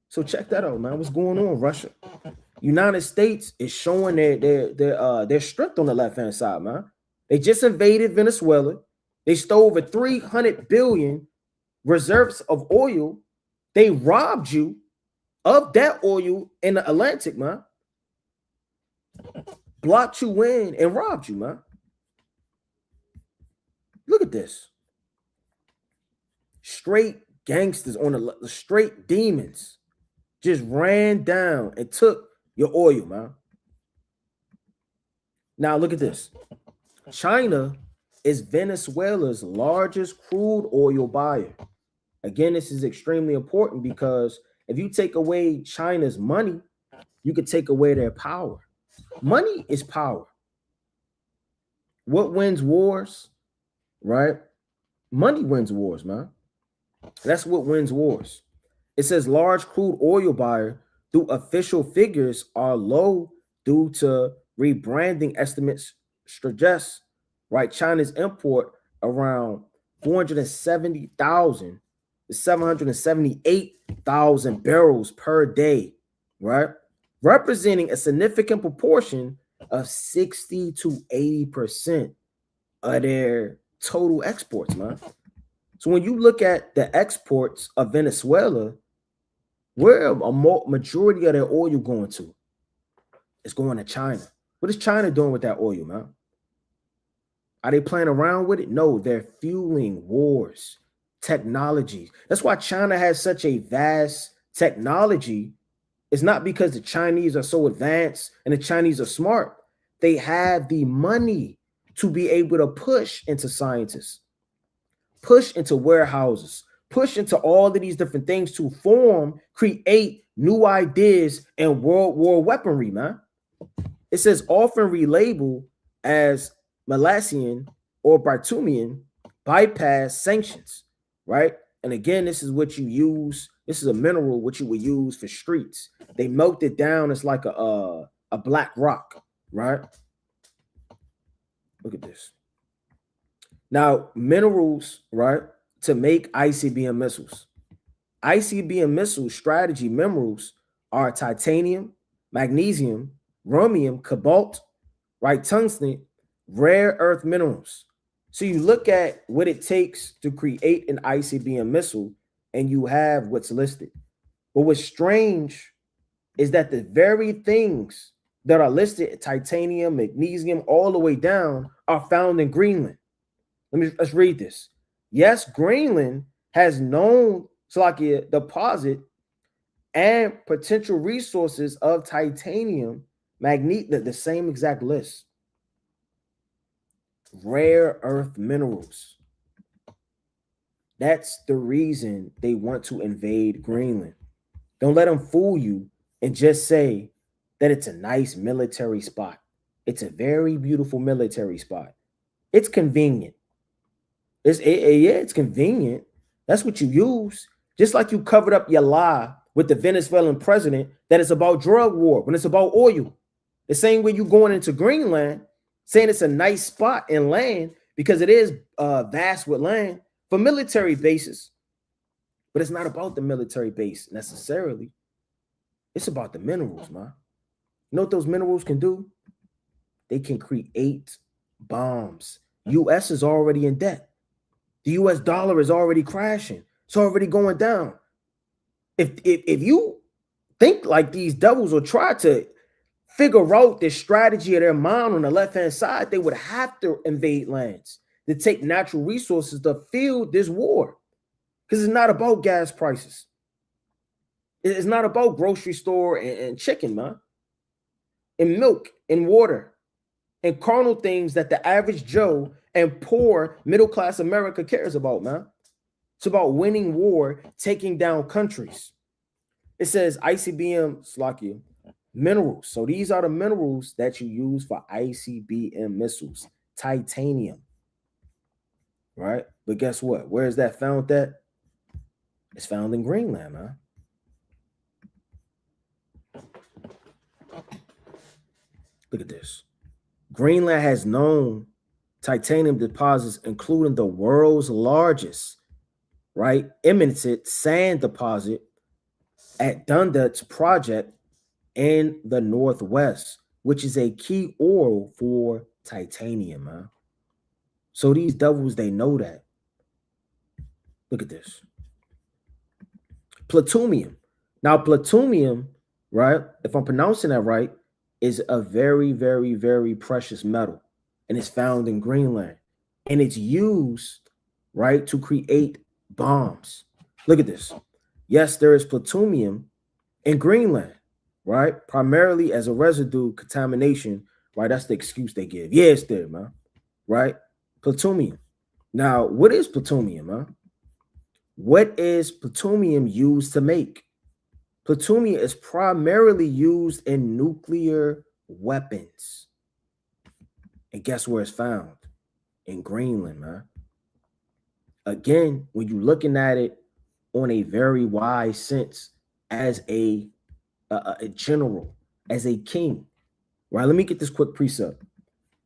So check that out, man. What's going on, Russia? United States is showing their strength on the left-hand side, man. They just invaded Venezuela. They stole over 300 billion reserves of oil. They robbed you of that oil in the Atlantic, man. Blocked you in and robbed you, man. Look at this. Straight gangsters on the straight demons just ran down and took your oil, man. Now look at this. China is Venezuela's largest crude oil buyer. Again, this is extremely important because if you take away China's money, you could take away their power. Money is power. What wins wars, right? Money wins wars, man. That's what wins wars. It says large crude oil buyer through official figures are low due to rebranding estimates suggest, right? China's import around 470,000 to 778,000 barrels per day, right? Representing a significant proportion of 60 to 80% of their total exports, man. So when you look at the exports of Venezuela, where a majority of their oil going to? It's going to China. What is China doing with that oil, man? Are they playing around with it? No, they're fueling wars, technologies. That's why China has such a vast technology. It's not because the Chinese are so advanced and the Chinese are smart. They have the money to be able to push into scientists, push into warehouses, push into all of these different things to create new ideas and world war weaponry, man. It says often relabeled as Malaysian or Bitumen bypass sanctions, right? And again, this is what you use. This is a mineral which you would use for streets. They melt it down. It's like a black rock, right? Look at this. Now, minerals, right, to make ICBM missiles. ICBM missile strategy minerals are titanium, magnesium, chromium, cobalt, right, tungsten, Rare earth minerals. So you look at what it takes to create an ICBM missile, and you have what's listed. But what's strange is that the very things that are listed, titanium, magnesium, all the way down, are found in Greenland. Let's read this. Yes, Greenland has known Slovakia deposit and potential resources of titanium, magnesium, the same exact list. Rare earth minerals. That's the reason they want to invade Greenland. Don't let them fool you and just say that it's a nice military spot. It's a very beautiful military spot. It's convenient. It's convenient. That's what you use. Just like you covered up your lie with the Venezuelan president that it's about drug war when it's about oil. The same way you going into Greenland saying it's a nice spot in land because it is vast with land for military bases. But it's not about the military base necessarily. It's about the minerals, man. You know what those minerals can do? They can create bombs. U.S. is already in debt. The U.S. dollar is already crashing. It's already going down. If you think like these devils will try to figure out the strategy of their mind on the left-hand side, they would have to invade lands to take natural resources to fuel this war. Because it's not about gas prices. It's not about grocery store and chicken, man. And milk and water and carnal things that the average Joe and poor middle-class America cares about, man. It's about winning war, taking down countries. It says ICBM, Slovakia, minerals. So these are the minerals that you use for ICBM missiles. Titanium. Right? But guess what? Where is that found at? It's found in Greenland, man. Look at this. Greenland has known titanium deposits, including the world's largest, right, imminent sand deposit at Dundas Project in the Northwest, which is a key ore for titanium, man. So these devils, they know that. Look at this. Plutonium. Now, plutonium, right, if I'm pronouncing that right, is a very, very, very precious metal. And it's found in Greenland. And it's used, right, to create bombs. Look at this. Yes, there is plutonium in Greenland, right? Primarily as a residue contamination, right? That's the excuse they give. Yeah, it's there, man. Right? Plutonium. Now, what is plutonium, man? What is plutonium used to make? Plutonium is primarily used in nuclear weapons. And guess where it's found? In Greenland, man. Again, when you're looking at it on a very wide sense as a general, as a king, right? Let me get this quick precept.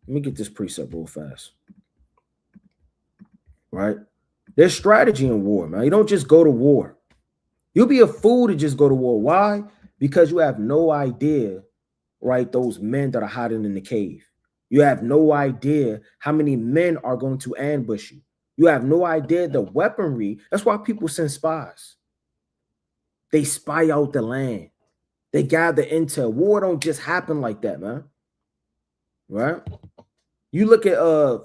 Let me get this precept real fast. Right? There's strategy in war, man. You don't just go to war. You'll be a fool to just go to war. Why? Because you have no idea, right, those men that are hiding in the cave. You have no idea how many men are going to ambush you. You have no idea the weaponry. That's why people send spies. They spy out the land. They gather intel. War don't just happen like that, man. Right? You look at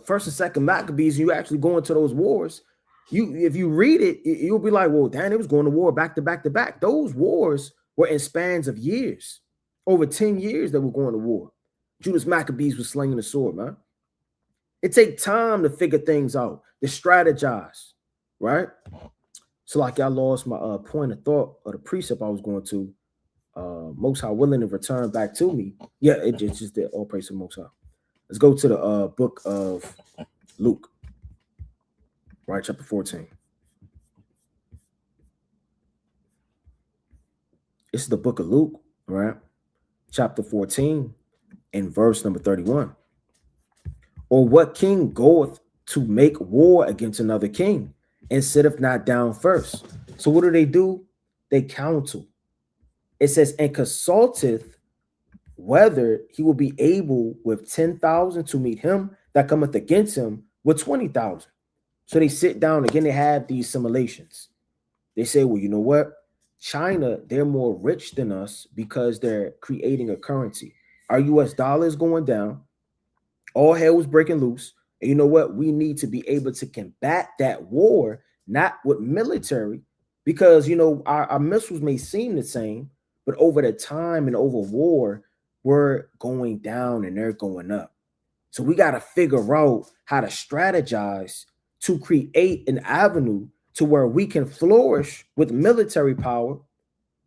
First and Second Maccabees, and you actually go into those wars. If you read it, you'll be like, well, damn, it was going to war back to back to back. Those wars were in spans of years. Over 10 years they were going to war. Judas Maccabees was slinging the sword, man. It takes time to figure things out, to strategize, right? So like I lost my point of thought or the precept I was going to. Most High willing to return back to me. Yeah, it just did. All praise to Most High. Let's go to the book of Luke, right? Chapter 14. It's the book of Luke, right? Chapter 14 and verse number 31. Or what king goeth to make war against another king and sitteth not down first? So what do? They counsel. It says, and consulteth whether he will be able with 10,000 to meet him that cometh against him with 20,000. So they sit down again, they have these simulations. They say, well, you know what? China, they're more rich than us because they're creating a currency. Our US dollar is going down. All hell was breaking loose. And you know what? We need to be able to combat that war, not with military, because, you know, our missiles may seem the same, but over the time and over war, we're going down and they're going up. So we got to figure out how to strategize to create an avenue to where we can flourish with military power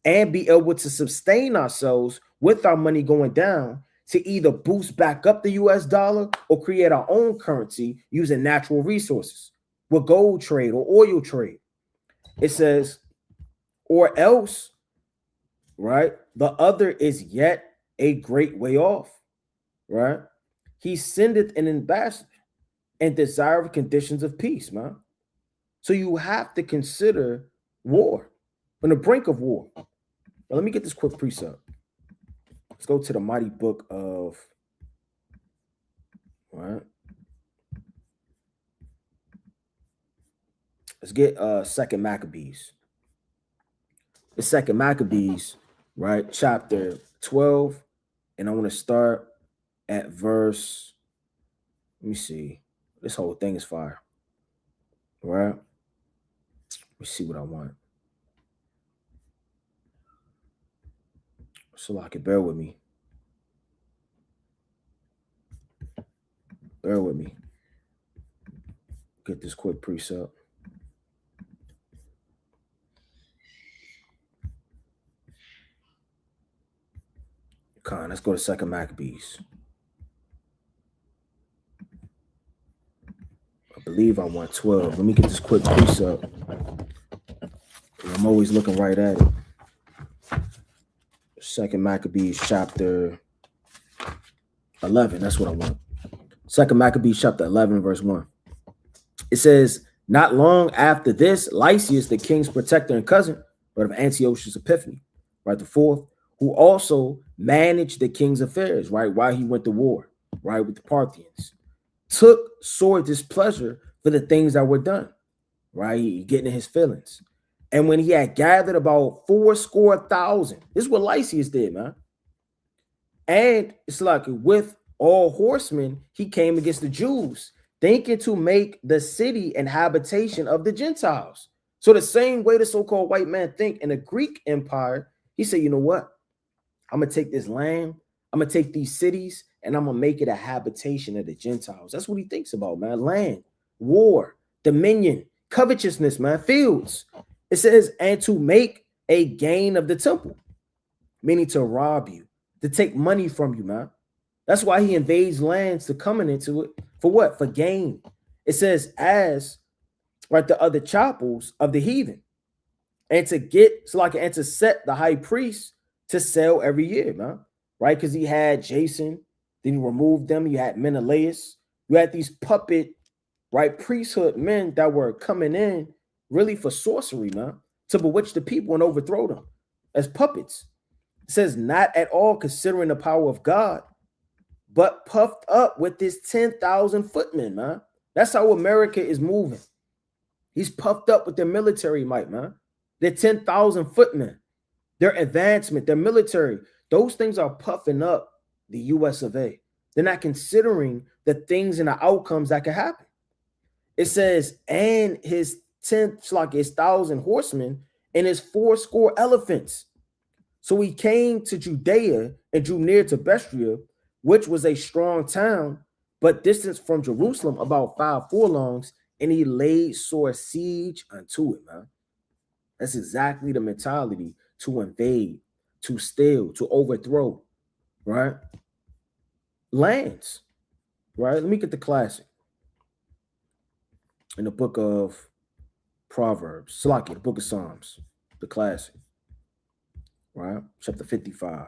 and be able to sustain ourselves with our money going down to either boost back up the US dollar or create our own currency using natural resources with gold trade or oil trade. It says, or else, right? The other is yet a great way off, right? He sendeth an ambassador and desireth conditions of peace, man. So you have to consider war, on the brink of war. Now, let me get this quick precept. Let's go to the mighty book of, all right. Let's get Second Maccabees. The Second Maccabees, right? Chapter 12. And I want to start at verse, let me see. This whole thing is fire. All right. Let me see what I want. So I can bear with me. Bear with me. Get this quick precept. Come on, let's go to Second Maccabees. I believe I want 12. Let me get this quick precept. I'm always looking right at it. Second Maccabees chapter 11. That's what I want. Second Maccabees chapter 11, verse 1. It says, not long after this, Lysias, the king's protector and cousin, but of Antiochus Epiphanes, right, the fourth, who also managed the king's affairs, right, while he went to war, right, with the Parthians, took sore displeasure for the things that were done, right, he getting in his feelings. And when he had gathered about 80,000, this is what Lysias did, man. And it's like with all horsemen, he came against the Jews, thinking to make the city an habitation of the Gentiles. So the same way the so-called white man think in the Greek empire, he said, you know what? I'm going to take this land, I'm going to take these cities, and I'm going to make it a habitation of the Gentiles. That's what he thinks about, man. Land, war, dominion, covetousness, man, fields. It says, and to make a gain of the temple, meaning to rob you, to take money from you, man. That's why he invades lands to coming into it. For what? For gain. It says, as right the other chapels of the heathen. And to get, so like, and to set the high priest to sell every year, man. Right? Because he had Jason, then he removed them. You had Menelaus. You had these puppet, right, priesthood men that were coming in really for sorcery, man, to bewitch the people and overthrow them as puppets. It says, not at all considering the power of God, but puffed up with this 10,000 footmen, man. That's how America is moving. He's puffed up with their military might, man. Their 10,000 footmen, their advancement, their military. Those things are puffing up the US of A. They're not considering the things and the outcomes that can happen. It says, and his 1,000 horsemen and his 80 elephants. So he came to Judea and drew near to Bestria, which was a strong town, but distant from Jerusalem about 5 furlongs, and he laid sore siege unto it, man. That's exactly the mentality to invade, to steal, to overthrow, right? Lands, right? Let me get the classic. In the book of Proverbs, Salaki, the book of Psalms, the classic, right? Chapter 55.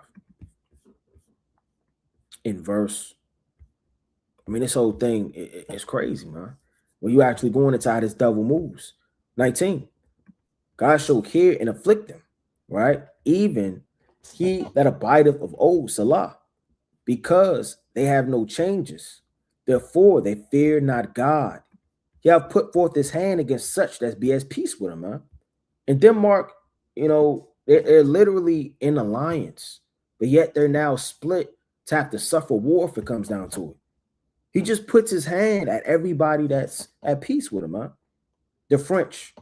In verse, I mean, this whole thing is crazy, man. When you actually going into how this devil moves. 19. God shall hear and afflict them, right? Even he that abideth of old, Salah, because they have no changes. Therefore, they fear not God. He have put forth his hand against such that be at peace with him, man. In Denmark, they're literally in alliance, but yet they're now split to have to suffer war if it comes down to it. He just puts his hand at everybody that's at peace with him, man. The French,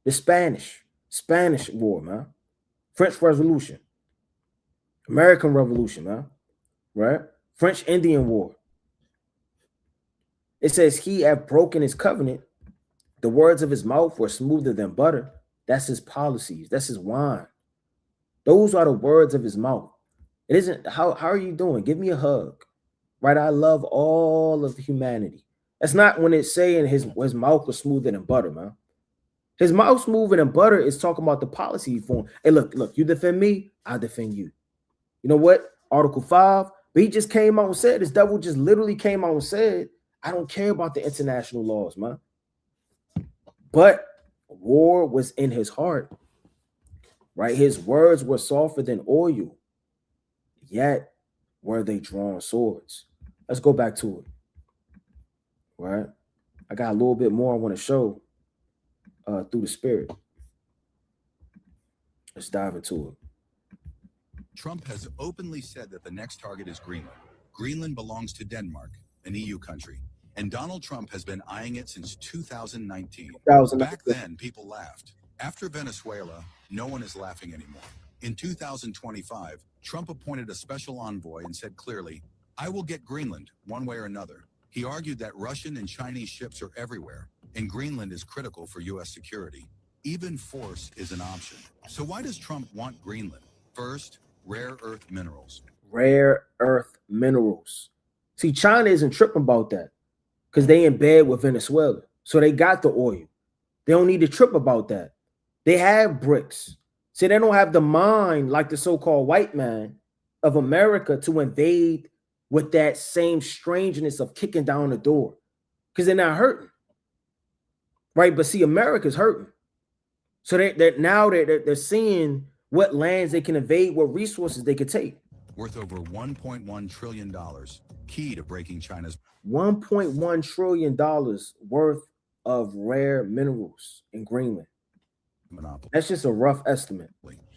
the Spanish war, man. French Revolution, American Revolution, man. Right? French Indian War. It says he have broken his covenant. The words of his mouth were smoother than butter. That's his policies. That's his wine. Those are the words of his mouth. It isn't, how are you doing? Give me a hug. Right? I love all of humanity. That's not when it's saying his mouth was smoother than butter, man. His mouth smoother than butter is talking about the policy form. Hey, look, you defend me, I defend you. You know what? Article 5, but he just came out and said, this devil just literally came out and said, I don't care about the international laws, man. But war was in his heart, right? His words were softer than oil, yet were they drawn swords. Let's go back to it, right? I got a little bit more I want to show through the spirit. Let's dive into it. Trump has openly said that the next target is Greenland. Greenland belongs to Denmark, an EU country, and Donald Trump has been eyeing it since 2019. Back then, people laughed. After Venezuela, no one is laughing anymore. In 2025, Trump appointed a special envoy and said clearly, I will get Greenland one way or another. He argued that Russian and Chinese ships are everywhere, and Greenland is critical for U.S. security. Even force is an option. So why does Trump want Greenland? First, rare earth minerals. Rare earth minerals. See, China isn't tripping about that because they in bed with Venezuela. So they got the oil. They don't need to trip about that. They have bricks. See, they don't have the mind like the so-called white man of America to invade with that same strangeness of kicking down the door because they're not hurting. Right? But see, America's hurting. So they're seeing what lands they can invade, what resources they could take. Worth over $1.1 trillion, key to breaking China's $1.1 trillion worth of rare minerals in Greenland. monopoly. That's just a rough estimate.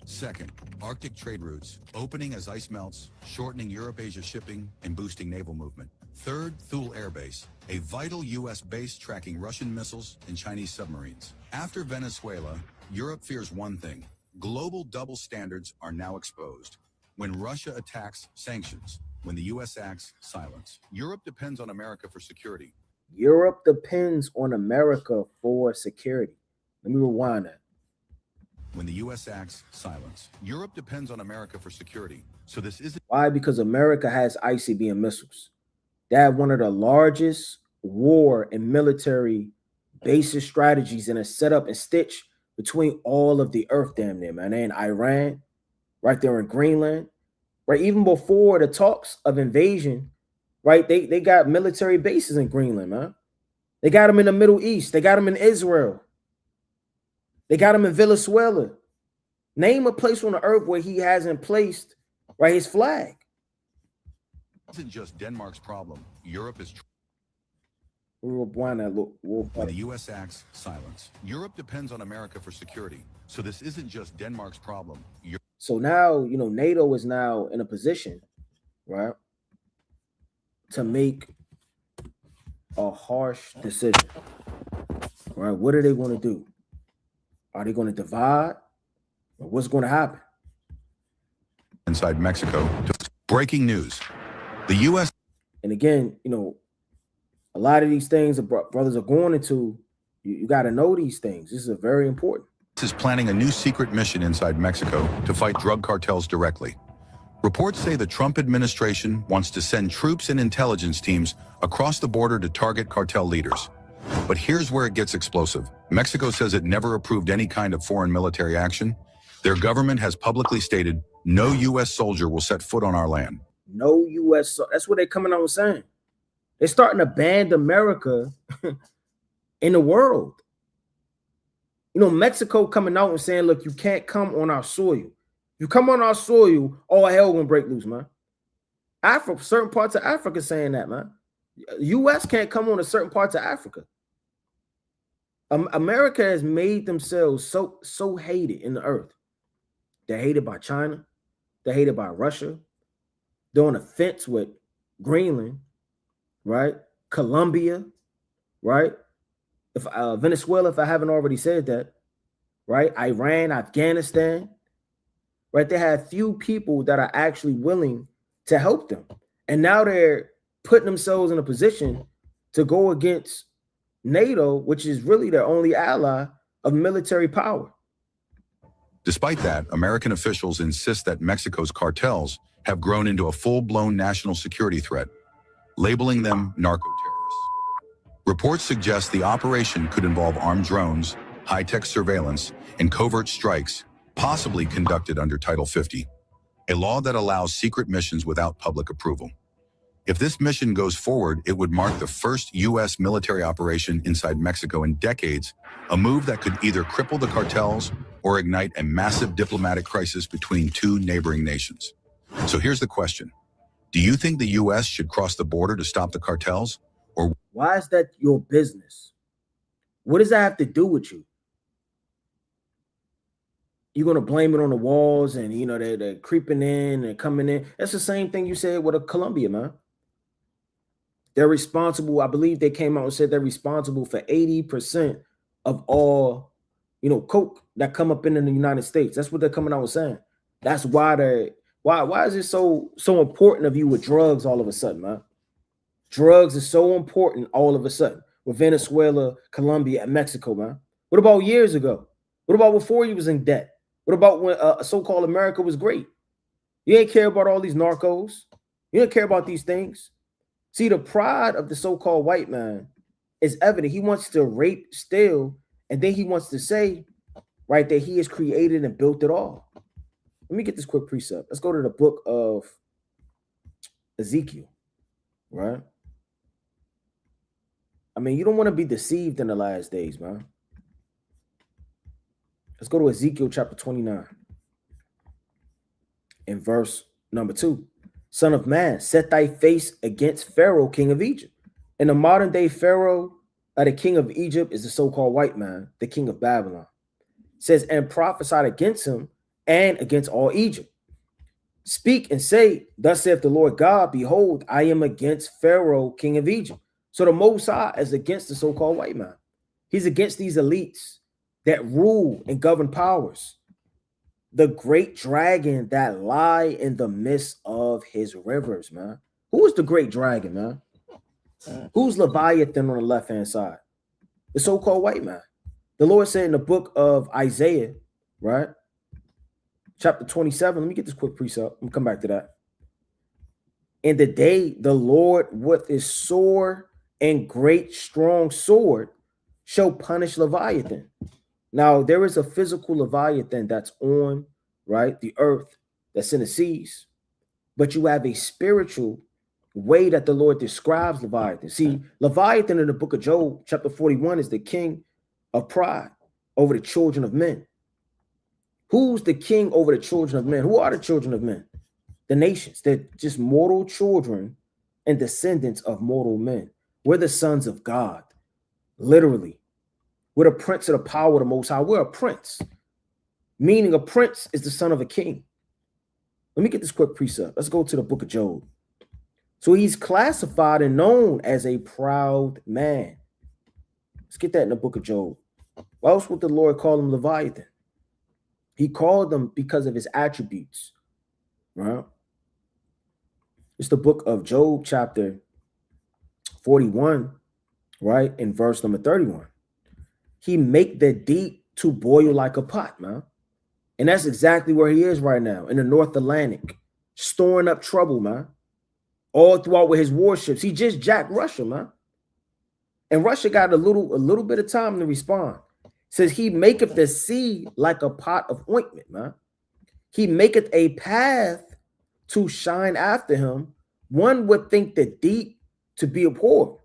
Second, Arctic trade routes, opening as ice melts, shortening Europe-Asia shipping, and boosting naval movement. Third, Thule Air Base, a vital U.S. base tracking Russian missiles and Chinese submarines. After Venezuela, Europe fears one thing. Global double standards are now exposed. When Russia attacks, sanctions. When the U.S. acts, silence. Europe depends on America for security. Europe depends on America for security. Let me rewind that. When the U.S. acts, silence. Europe depends on America for security. So this isn't... Why? Because America has ICBM missiles. They have one of the largest war and military basis strategies in a setup and stitch between all of the earth, damn near, man. They in Iran, right there in Greenland, right? Even before the talks of invasion, right? They got military bases in Greenland, man. They got them in the Middle East. They got them in Israel. They got him in Venezuela. Name a place on the earth where he hasn't placed, right, his flag. This isn't just Denmark's problem. Europe is... When the U.S. acts, silence. Europe depends on America for security. So this isn't just Denmark's problem. So now, NATO is now in a position, right, to make a harsh decision. Right? What are they going to do? Are they going to divide? Or what's going to happen? Inside Mexico. Breaking news. The U.S. And again, a lot of these things brothers are going into, you got to know these things. This is very important. Is planning a new secret mission inside Mexico to fight drug cartels directly. Reports say the Trump administration wants to send troops and intelligence teams across the border to target cartel leaders. But here's where it gets explosive. Mexico says it never approved any kind of foreign military action. Their government has publicly stated no U.S. soldier will set foot on our land. No U.S. That's what they're coming out and saying. They're starting to ban America in the world. Mexico coming out and saying, look, you can't come on our soil. You come on our soil, all hell gonna break loose, man. Africa, certain parts of Africa saying that, man. U.S. can't come on to certain parts of Africa. America has made themselves so hated in the earth. They're hated by China. They're hated by Russia. They're on a fence with Greenland, right? Colombia, right? If Venezuela, if I haven't already said that, right? Iran, Afghanistan, right? They have few people that are actually willing to help them. And now they're putting themselves in a position to go against NATO, which is really their only ally of military power. Despite that, American officials insist that Mexico's cartels have grown into a full-blown national security threat, labeling them narco-terrorists. Reports suggest the operation could involve armed drones, high-tech surveillance, and covert strikes, possibly conducted under Title 50, a law that allows secret missions without public approval. If this mission goes forward, it would mark the first U.S. military operation inside Mexico in decades, a move that could either cripple the cartels or ignite a massive diplomatic crisis between two neighboring nations. So here's the question. Do you think the U.S. should cross the border to stop the cartels? Or why is that your business? What does that have to do with you? You're going to blame it on the walls and, you know, they're creeping in and coming in. That's the same thing you said with Colombia, man. They're responsible. I believe they came out and said they're responsible for 80% of all, you know, coke that come up in the United States. That's what they're coming out and saying. That's why why is it so important of you with drugs all of a sudden, man? Drugs is so important all of a sudden with Venezuela, Colombia, and Mexico, man. What about years ago? What about before you was in debt? What about when so-called America was great? You ain't care about all these narcos. You didn't care about these things. See, the pride of the so-called white man is evident. He wants to rape, steal, and then he wants to say, right, that he has created and built it all. Let me get this quick precept. Let's go to the book of Ezekiel, right? I mean, you don't want to be deceived in the last days, man. Let's go to Ezekiel chapter 29 in verse number 2. Son of man, set thy face against Pharaoh, king of Egypt. In the modern day, Pharaoh, the king of Egypt, is the so-called white man, the king of Babylon. It says, and prophesied against him and against all Egypt. Speak and say, thus saith the Lord God, behold, I am against Pharaoh, king of Egypt. So the Most High is against the so-called white man. He's against these elites that rule and govern powers. The great dragon that lie in the midst of his rivers, man. Who is the great dragon, man? Who's Leviathan on the left-hand side? The so-called white man. The Lord said in the book of Isaiah, right? Chapter 27. Let me get this quick precept. I'm come back to that. In the day the Lord with his sore and great strong sword shall punish Leviathan. Now, there is a physical Leviathan that's on, right, the earth, that's in the seas. But you have a spiritual way that the Lord describes Leviathan. See, Leviathan in the book of Job, chapter 41, is the king of pride over the children of men. Who's the king over the children of men? Who are the children of men? The nations. They're just mortal children and descendants of mortal men. We're the sons of God, literally. We're the prince of the power of the Most High. We're a prince, meaning a prince is the son of a king. Let me get this quick precept. Let's go to the book of Job. So he's classified and known as a proud man. Let's get that in the book of Job. Why else would the Lord call him Leviathan? He called them because of his attributes, right? It's the book of Job, chapter 41, right, in verse number 31. He make the deep to boil like a pot, man. And that's exactly where he is right now, in the North Atlantic, storing up trouble, man. All throughout with his warships. He just jacked Russia, man. And Russia got a little bit of time to respond. Says he maketh the sea like a pot of ointment, man. He maketh a path to shine after him. One would think the deep to be abhorred.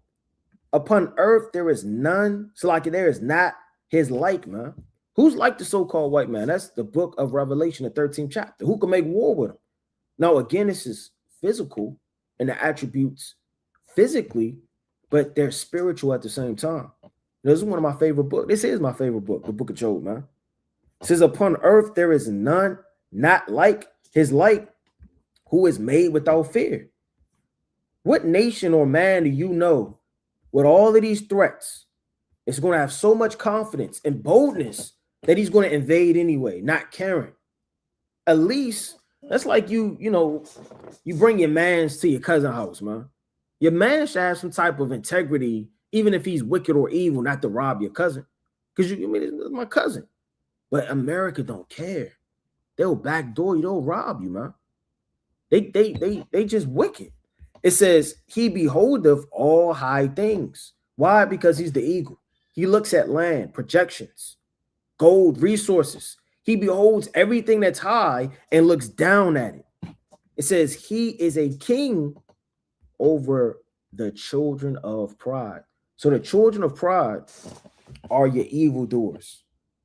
Upon earth there is none, so like there is not his like, man. Who's like the so-called white man? That's the book of Revelation, the 13th chapter. Who can make war with him? Now, again, this is physical and the attributes physically but they're spiritual at the same time. This is one of my favorite books. This is my favorite book, the Book of Job, man. It says, upon earth there is none not like his like, who is made without fear. What nation or man do you know with all of these threats is going to have so much confidence and boldness that he's going to invade anyway, not caring? At least that's like you bring your mans to your cousin's house, man. Your man should have some type of integrity, even if he's wicked or evil, not to rob your cousin. Because it's my cousin. But America don't care. They'll backdoor you, they'll rob you, man. They just wicked. It says he beholdeth all high things. Why? Because he's the eagle. He looks at land, projections, gold, resources. He beholds everything that's high and looks down at it. It says he is a king over the children of pride. So the children of pride are your evildoers.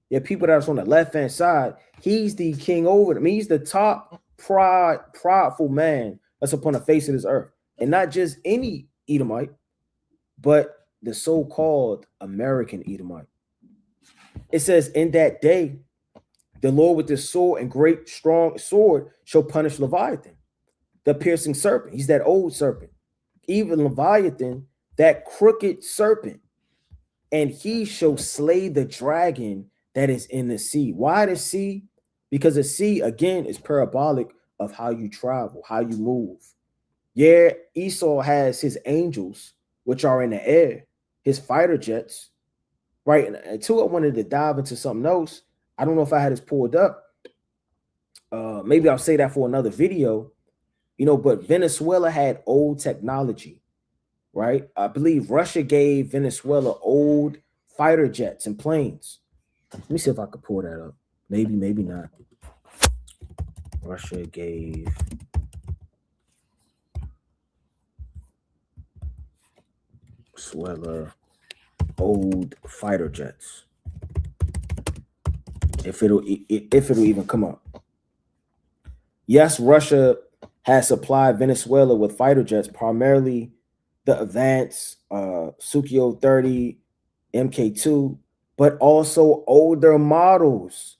Your people that's on the left-hand side, he's the king over them. He's the top prideful man that's upon the face of this earth. And not just any Edomite, but the so-called American Edomite. It says, in that day, the Lord with his sword and great strong sword shall punish Leviathan, the piercing serpent. He's that old serpent. Even Leviathan, that crooked serpent. And he shall slay the dragon that is in the sea. Why the sea? Because the sea, again, is parabolic of how you travel, how you move. Yeah, Esau has his angels, which are in the air, his fighter jets, right? And until I wanted to dive into something else, I don't know if I had this pulled up. Maybe I'll say that for another video, but Venezuela had old technology, right? I believe Russia gave Venezuela old fighter jets and planes. Let me see if I could pull that up. Maybe, maybe not. Russia gave Venezuela old fighter jets. If it'll even come up. Yes, Russia has supplied Venezuela with fighter jets, primarily the advanced Sukhoi 30 MK2, but also older models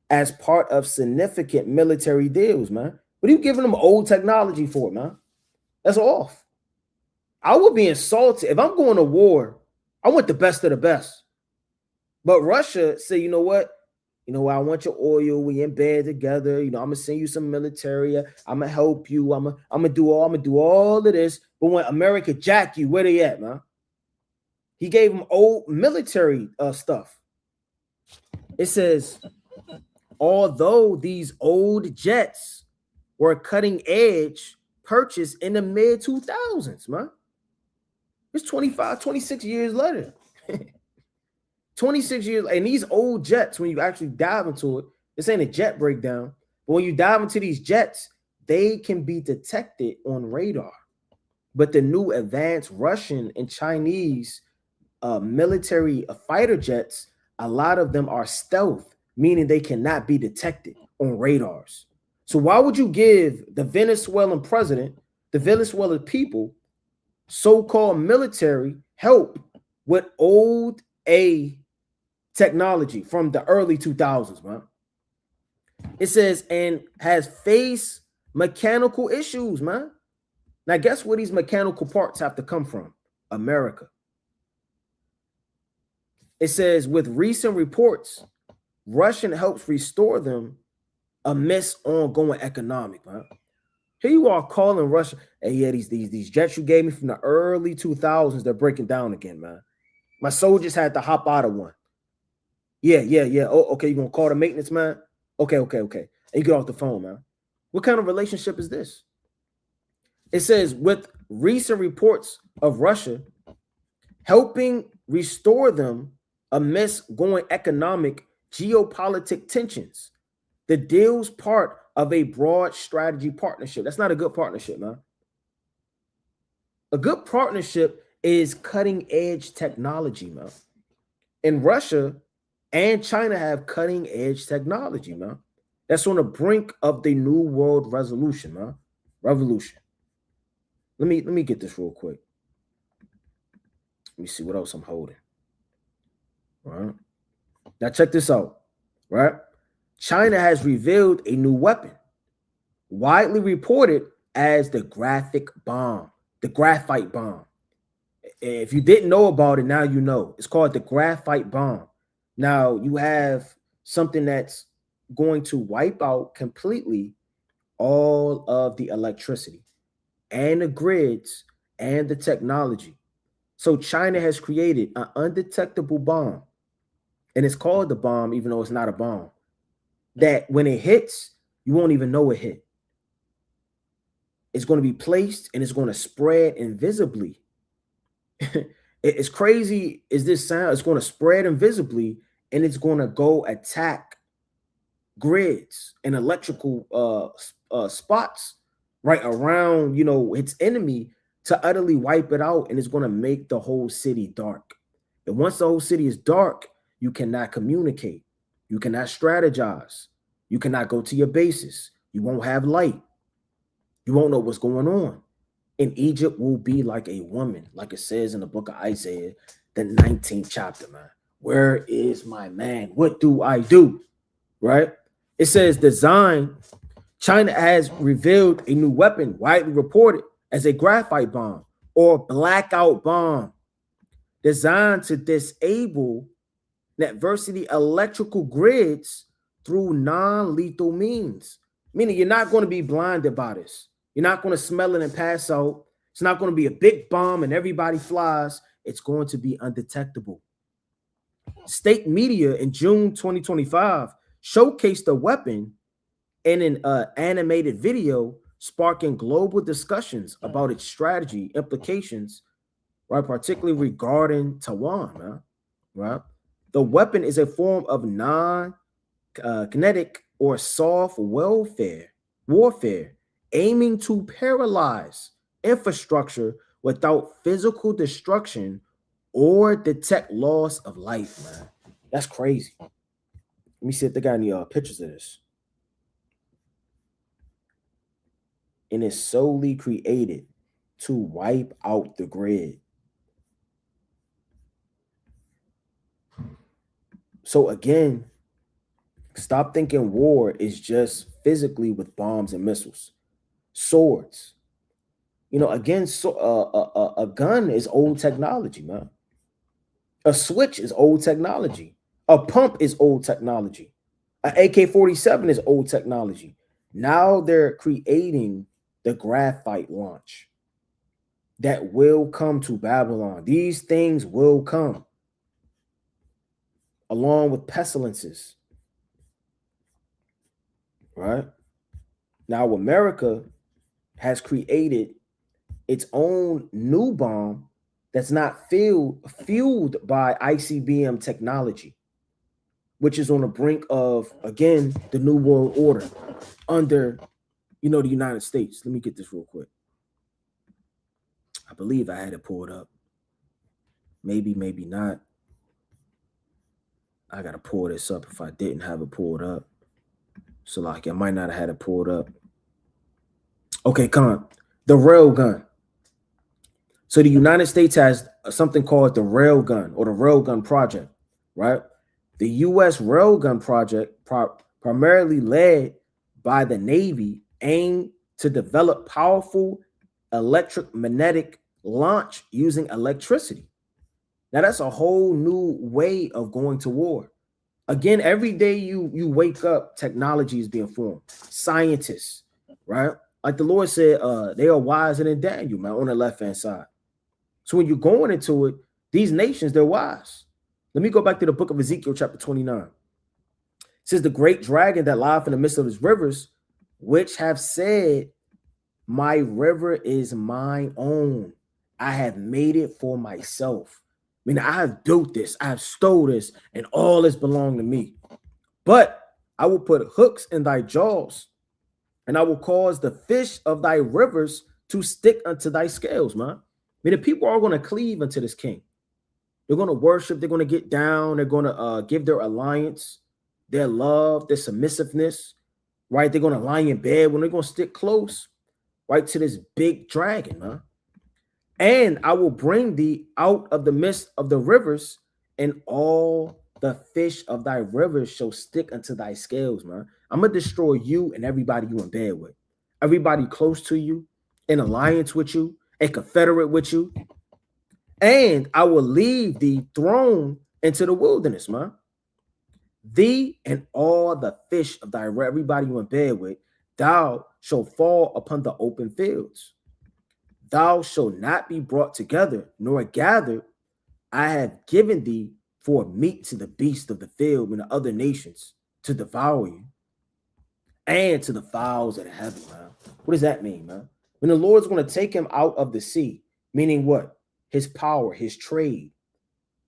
as part of significant military deals, man. What are you giving them old technology for, man? That's off. I would be insulted. If I'm going to war, I want the best of the best. But Russia say, you know what? I want your oil. We in bed together. I'm gonna send you some military. I'm gonna help you. I'm gonna do all of this. But when America jack you, where they at, man? He gave them old military stuff. It says, although these old jets were cutting edge, purchased in the mid 2000s, man. It's 25, 26 years later. 26 years, and these old jets, when you actually dive into it, this ain't a jet breakdown, but when you dive into these jets, they can be detected on radar. But the new advanced Russian and Chinese military fighter jets, a lot of them are stealth, meaning they cannot be detected on radars. So why would you give the Venezuelan president, the Venezuelan people, so-called military help with old technology from the early 2000s, man? It says, and has faced mechanical issues, man. Now, guess where these mechanical parts have to come from? America. It says, with recent reports, Russian helps restore them amidst ongoing economic, man. Here you are calling Russia, hey, yeah, these jets you gave me from the early 2000s, they're breaking down again, man. My soldiers had to hop out of one. Yeah. Oh, okay, you gonna call the maintenance man? Okay. And you get off the phone, man. What kind of relationship is this? It says, with recent reports of Russia helping restore them amidst going economic geopolitical tensions, the deal's part of a broad strategy partnership. That's not a good partnership, man. A good partnership is cutting edge technology, man. And Russia and China have cutting edge technology, man. That's on the brink of the new world revolution, man. Revolution. Let me get this real quick. me see what else I'm holding. All right. Now check this out. Right. China has revealed a new weapon, widely reported as the graphite bomb. If you didn't know about it, now you know. It's called the graphite bomb. Now you have something that's going to wipe out completely all of the electricity and the grids and the technology. So China has created an undetectable bomb, and it's called the bomb, even though it's not a bomb, that when it hits, you won't even know it hit. It's going to be placed and it's going to spread invisibly. It's crazy as this sound. It's going to spread invisibly, and it's going to go attack grids and electrical spots right around, its enemy, to utterly wipe it out, and it's going to make the whole city dark. And once the whole city is dark, you cannot communicate, you cannot strategize, you cannot go to your bases, you won't have light, you won't know what's going on. And Egypt will be like a woman, like it says in the book of Isaiah, the 19th chapter, man. Where is my man? What do I do? Right? It says China has revealed a new weapon, widely reported as a graphite bomb or blackout bomb, designed to disable adversity electrical grids through non-lethal means. Meaning you're not going to be blinded by this. You're not going to smell it and pass out. It's not going to be a big bomb and everybody flies. It's going to be undetectable. State media in June 2025 showcased the weapon in an animated video, sparking global discussions about its strategy implications, right? Particularly regarding Taiwan, man, right? The weapon is a form of non-kinetic or soft warfare, aiming to paralyze infrastructure without physical destruction or detect loss of life, man. That's crazy. Let me see if they got any pictures of this. And it's solely created to wipe out the grid. So again, stop thinking war is just physically with bombs and missiles, swords. Again, a gun is old technology, man. A switch is old technology. A pump is old technology. An AK-47 is old technology. Now they're creating the graphite launch that will come to Babylon. These things will come along with pestilences, right? Now America has created its own new bomb that's not fueled by ICBM technology, which is on the brink of, again, the New World Order under, the United States. Let me get this real quick. I believe I had it pulled up. Maybe not. I got to pull this up if I didn't have it pulled up. So like I might not have had it pulled up. Okay, the railgun. So the United States has something called the railgun or the railgun project, right? The U.S. railgun project, primarily led by the Navy, aimed to develop powerful electromagnetic launch using electricity. Now that's a whole new way of going to war. Again, every day you wake up, technology is being formed. Scientists, right? Like the Lord said, they are wiser than Daniel, man, on the left-hand side. So when you're going into it, these nations, they're wise. Let me go back to the book of Ezekiel, chapter 29. It says, the great dragon that lieth in the midst of his rivers, which have said, my river is mine own. I have made it for myself. I mean, I have built this, I have stole this, and all this belong to me. But I will put hooks in thy jaws, and I will cause the fish of thy rivers to stick unto thy scales, man. I mean, the people are going to cleave unto this king. They're going to worship. They're going to get down. They're going to give their alliance, their love, their submissiveness, right? They're going to lie in bed when they're going to stick close, right, to this big dragon, man. And I will bring thee out of the midst of the rivers, and all the fish of thy rivers shall stick unto thy scales, man. I'm gonna destroy you and everybody you in bed with, everybody close to you, in alliance with you, a confederate with you, and I will leave thee thrown into the wilderness, man. Thee and all the fish of thy everybody you in bed with, thou shalt fall upon the open fields. Thou shalt not be brought together, nor gathered. I have given thee for meat to the beasts of the field and the other nations to devour you, and to the fowls of the heaven, man. What does that mean, man? When the Lord's going to take him out of the sea, meaning what? His power, his trade,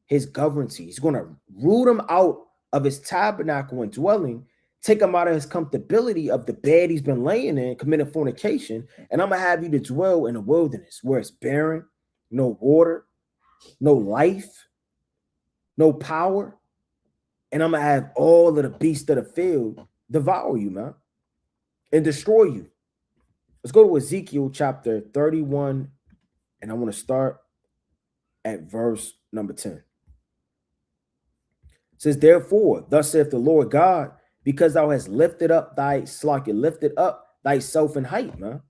his governance. He's going to root him out of his tabernacle and dwelling, take him out of his comfortability of the bed he's been laying in, committing fornication, and I'm going to have you to dwell in the wilderness where it's barren, no water, no life, no power, and I'm going to have all of the beasts of the field devour you, man, and destroy you. Let's go to Ezekiel chapter 31, and I want to start at verse number 10. It says, therefore, thus saith the Lord God, because thou hast lifted up thyself in height, man.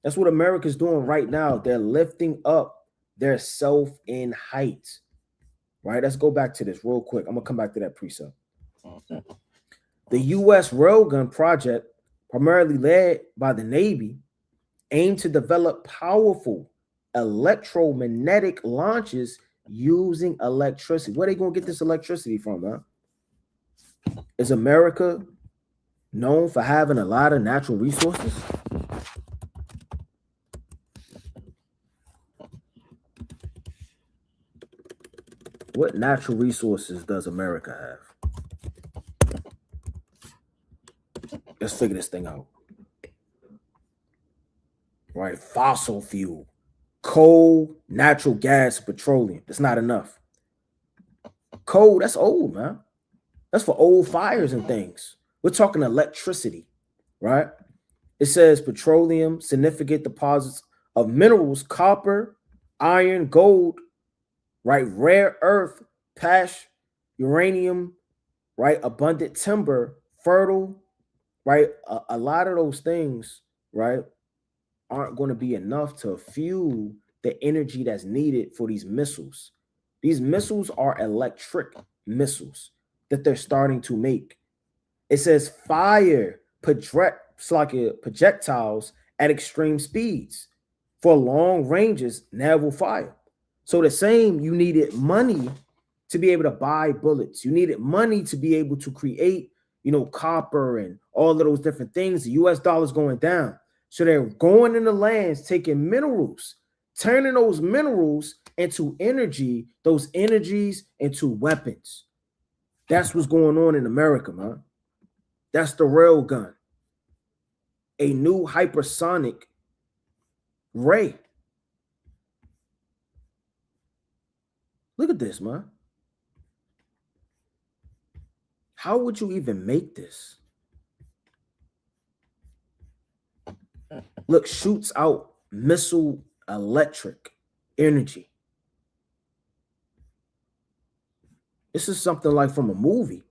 That's what America's doing right now. They're lifting up their self in height. Right? Let's go back to this real quick. I'm gonna come back to that precept. The U.S. railgun project, primarily led by the Navy, aimed to develop powerful electromagnetic launches using electricity. Where are they gonna get this electricity from, man? Is America known for having a lot of natural resources? What natural resources does America have? Let's figure this thing out. Right? Fossil fuel, coal, natural gas, petroleum. That's not enough. Coal, that's old, man. That's for old fires and things. We're talking electricity, right? It says petroleum, significant deposits of minerals, copper, iron, gold, right? Rare earth, uranium, right? Abundant timber, fertile, right? A lot of those things, right, aren't going to be enough to fuel the energy that's needed for these missiles. These missiles are electric missiles that they're starting to make. It says fire projectiles at extreme speeds for long ranges naval fire. So the same, you needed money to be able to buy bullets. You needed money to be able to create, copper and all of those different things. The US dollar's going down. So they're going in the lands, taking minerals, turning those minerals into energy, those energies into weapons. That's what's going on in America, man. That's the rail gun. A new hypersonic ray. Look at this, man. How would you even make this? Look, shoots out missile electric energy. This is something like from a movie.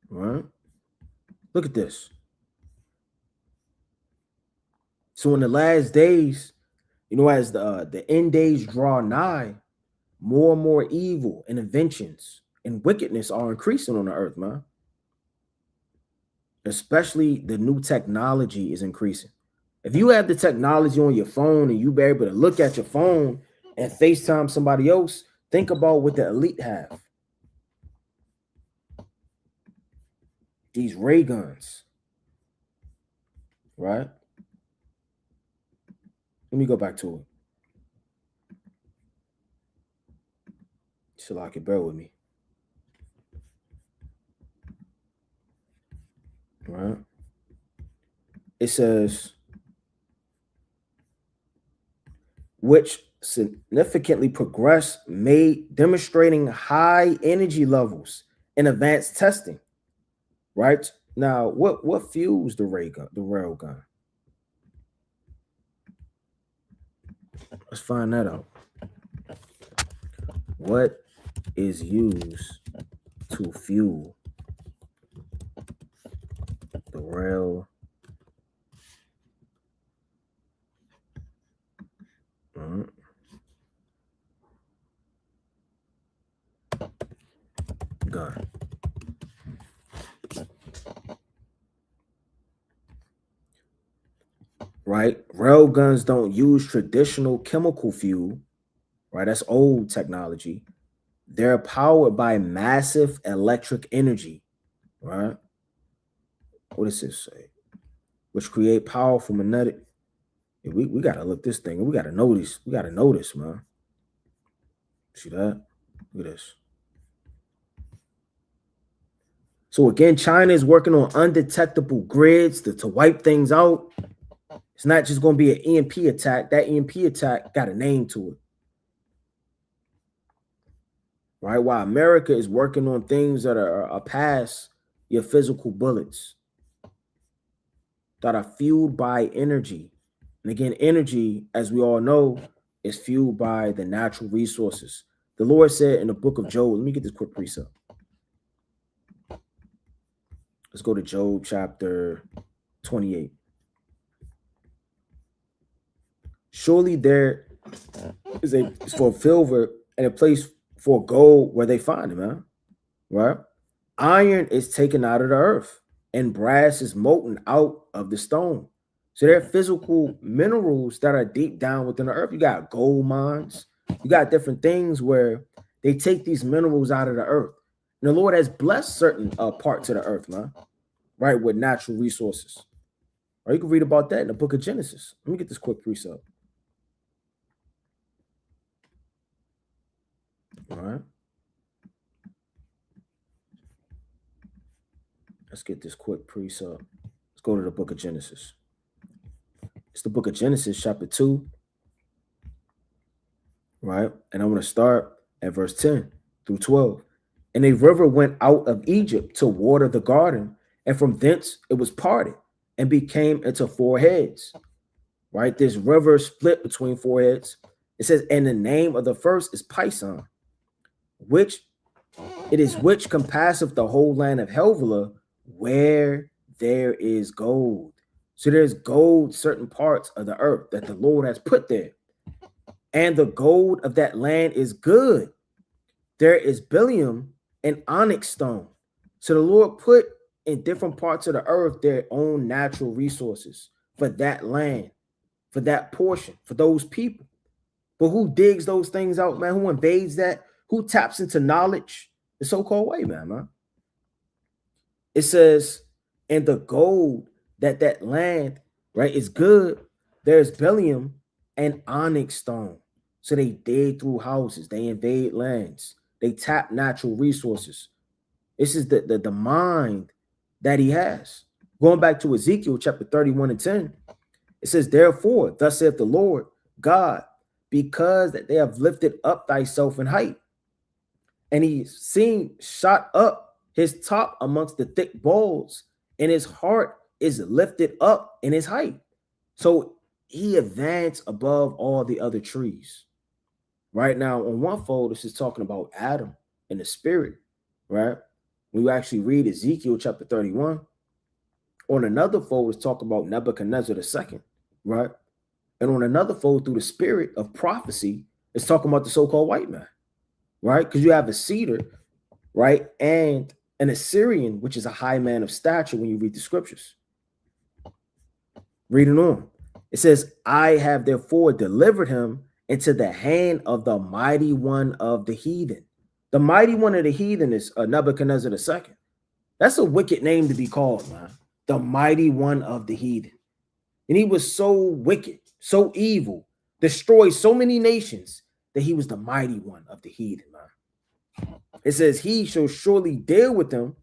Right? Look at this. So in the last days, as the end days draw nigh, more and more evil and inventions and wickedness are increasing on the earth, man. Especially the new technology is increasing. If you have the technology on your phone and you be able to look at your phone and FaceTime somebody else, think about what the elite have. These ray guns, right? Let me go back to it. So I can bear with me. Right? It says, which significantly progressed, demonstrating high energy levels in advanced testing. Right? Now, what fuels the rail gun? Let's find that out. What is used to fuel the rail? Gun. Right? Rail guns don't use traditional chemical fuel, right? That's old technology. They're powered by massive electric energy, right? What does this say? Which create powerful magnetic. Yeah, we gotta look this thing. We gotta know this. We gotta know this, man. See that? Look at this. So again, China is working on undetectable grids to wipe things out. It's not just going to be an EMP attack. That EMP attack got a name to it. Right? While America is working on things that are past your physical bullets, that are fueled by energy. And again, energy, as we all know, is fueled by the natural resources. The Lord said in the book of Job, let me get this quick precept. Let's go to Job chapter 28. Surely there is a for silver and a place for gold where they find it, man. Right? Iron is taken out of the earth, and brass is molten out of the stone. So there are physical minerals that are deep down within the earth. You got gold mines, you got different things where they take these minerals out of the earth. And the Lord has blessed certain parts of the earth, man, right, with natural resources. Or you can read about that in the book of Genesis. Let me get this quick precept. All right. Let's get this quick precept. Let's go to the book of Genesis. It's the book of Genesis, chapter 2. Right? And I'm going to start at verse 10 through 12. And a river went out of Egypt to water the garden, and from thence it was parted and became into four heads. Right? This river split between four heads. It says, and the name of the first is Pison, which compasseth the whole land of Helvela, where there is gold. So there's gold, certain parts of the earth that the Lord has put there. And the gold of that land is good. There is bdellium and onyx stone. So the Lord put in different parts of the earth their own natural resources for that land, for that portion, for those people. But who digs those things out, man? Who invades that? Who taps into knowledge? The so-called white man. It says, and the gold that land, right, is good. There's bdellium and onyx stone. So they dig through houses. They invade lands. They tap natural resources. This is the mind that he has. Going back to Ezekiel chapter 31 and 10, it says, therefore, thus saith the Lord God, because that they have lifted up thyself in height, and he seen shot up his top amongst the thick boughs, and his heart is lifted up in his height. So he advanced above all the other trees. Right now, on one fold, this is talking about Adam and the spirit, right? When you actually read Ezekiel chapter 31, on another fold, it's talking about Nebuchadnezzar II, right? And on another fold, through the spirit of prophecy, it's talking about the so-called white man, right? Because you have a cedar, right? And an Assyrian, which is a high man of stature when you read the scriptures. Reading on. It says, I have therefore delivered him into the hand of the mighty one of the heathen. The mighty one of the heathen is Nebuchadnezzar II. That's a wicked name to be called, man. The mighty one of the heathen. And he was so wicked, so evil, destroyed so many nations that he was the mighty one of the heathen, man. It says, he shall surely deal with them.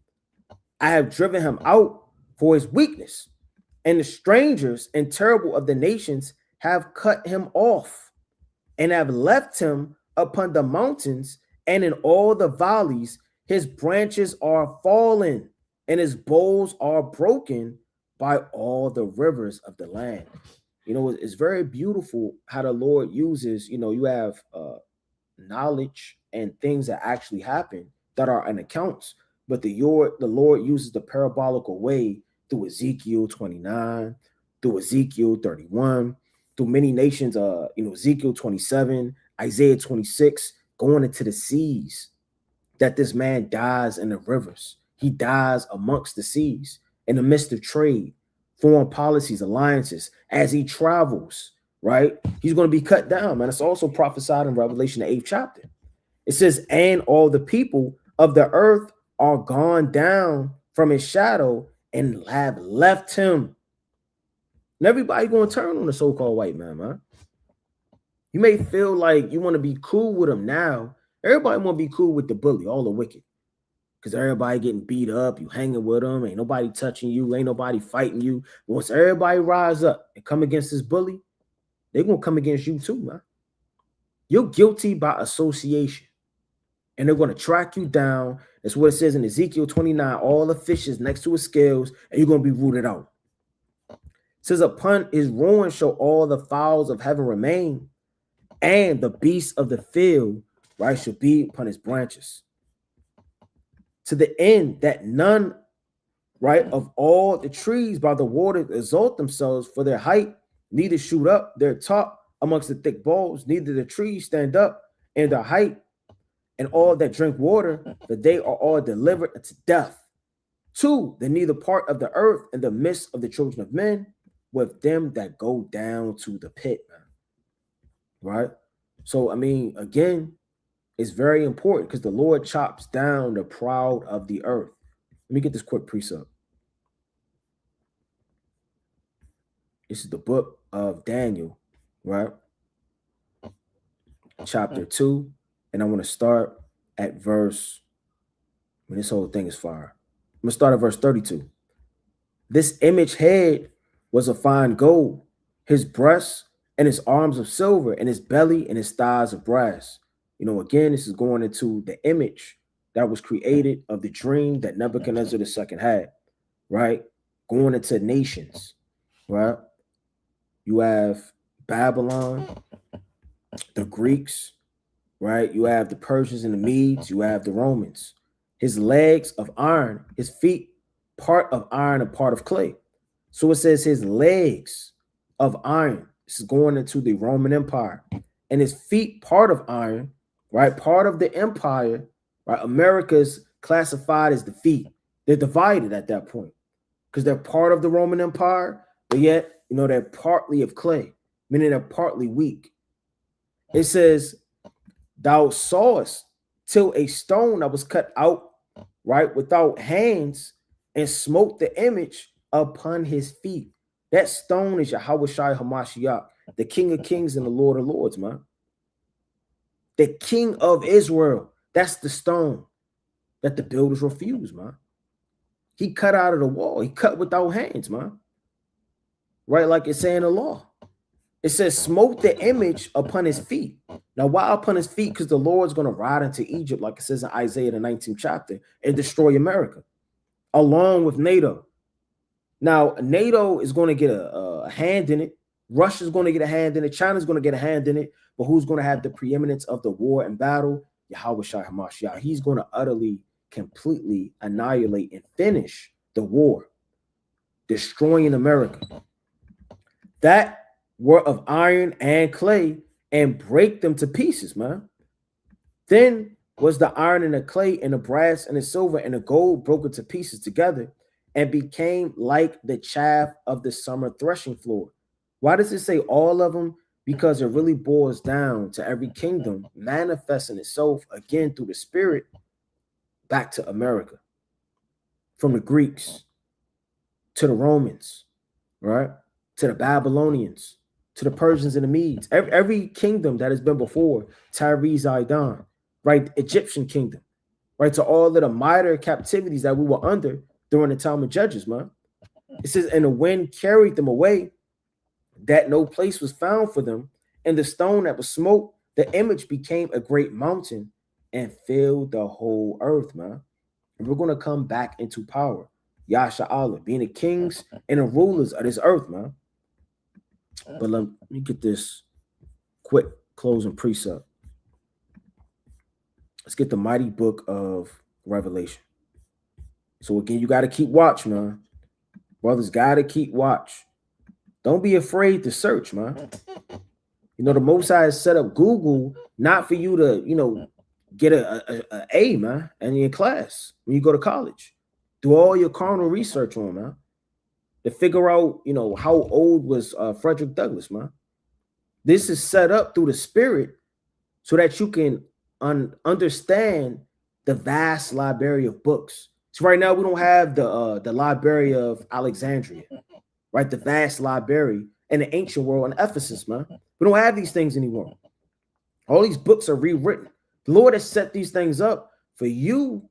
I have driven him out for his weakness. And the strangers and terrible of the nations have cut him off and have left him upon the mountains and in all the valleys. His branches are fallen and his boughs are broken by all the rivers of the land. You know, it's very beautiful how the Lord uses, you know, you have knowledge and things that actually happen that are in accounts, but the Lord uses the parabolical way through Ezekiel 29, through Ezekiel 31, through many nations, you know, Ezekiel 27, Isaiah 26, going into the seas, that this man dies in the rivers. He dies amongst the seas in the midst of trade, foreign policies, alliances, as he travels, right? He's going to be cut down, man. It's also prophesied in Revelation, the 8th chapter. It says, and all the people of the earth are gone down from his shadow and have left him. And everybody going to turn on the so-called white man, man. You may feel like you want to be cool with him now. Everybody want to be cool with the bully, all the wicked. Because everybody getting beat up, you hanging with them, ain't nobody touching you, ain't nobody fighting you. Once everybody rise up and come against this bully, they're going to come against you too, man. You're guilty by association. And they're going to track you down. That's what it says in Ezekiel 29, all the fishes next to his scales, and you're going to be rooted out. It says, upon his ruin shall all the fowls of heaven remain, and the beasts of the field, right, shall be upon his branches. To the end that none, right, of all the trees by the water exalt themselves for their height, neither shoot up their top amongst the thick boughs, neither the trees stand up in their height, and all that drink water, that they are all delivered unto death. 2, that neither part of the earth in the midst of the children of men, with them that go down to the pit, man. Right? So, I mean, again, it's very important because the Lord chops down the proud of the earth. Let me get this quick precept. This is the book of Daniel, right? Chapter 2. And I want to start at verse, when this whole thing is fire. I'm going to start at verse 32. This image head was of fine gold, his breasts and his arms of silver, and his belly and his thighs of brass. You know, again, this is going into the image that was created of the dream that Nebuchadnezzar II had, right? Going into nations, right? You have Babylon, the Greeks, right? You have the Persians and the Medes. You have the Romans. His legs of iron, his feet, part of iron and part of clay. So it says his legs of iron. This is going into the Roman Empire. And his feet, part of iron, right? Part of the empire, right? America's classified as the feet. They're divided at that point because they're part of the Roman Empire, but yet, you know, they're partly of clay, meaning they're partly weak. It says, thou sawest till a stone that was cut out, right, without hands, and smote the image upon his feet. That stone is Yahweh Shai Hamashiach, the King of Kings and the Lord of Lords, man. The King of Israel. That's the stone that the builders refused, man. He cut out of the wall. He cut without hands, man. Right, like it's saying the law. It says, smote the image upon his feet. Now, why upon his feet? Because the Lord's going to ride into Egypt, like it says in Isaiah, the 19th chapter, and destroy America, along with NATO. Now, NATO is going to get a hand in it. Russia's going to get a hand in it. China's going to get a hand in it. But who's going to have the preeminence of the war and battle? Yahweh Shai Hamashiach. He's going to utterly, completely annihilate and finish the war, destroying America. That were of iron and clay, and break them to pieces, man. Then was the iron and the clay and the brass and the silver and the gold broken to pieces together, and became like the chaff of the summer threshing floor. Why does it say all of them? Because it really boils down to every kingdom manifesting itself again through the spirit back to America. From the Greeks to the Romans, right? To the Babylonians, to the Persians and the Medes. Every kingdom that has been before, Tyrese Zidon, right? Egyptian kingdom, right? To all of the minor captivities that we were under during the time of Judges, man. It says, and the wind carried them away, that no place was found for them. And the stone that was smote, the image became a great mountain and filled the whole earth, man. And we're going to come back into power. Yasha Allah, being the kings and the rulers of this earth, man. But let me get this quick closing precept. Let's get the mighty book of Revelation. So again, you got to keep watch, man. Brothers got to keep watch. Don't be afraid to search, man. You know, the Most High has set up Google not for you to, you know, get a A, man, in your class when you go to college. Do all your carnal research on, man, to figure out, you know, how old was Frederick Douglass, man. This is set up through the Spirit so that you can understand the vast library of books. So right now we don't have the Library of Alexandria, right? The vast library in the ancient world in Ephesus, man. We don't have these things anymore. All these books are rewritten. The Lord has set these things up for you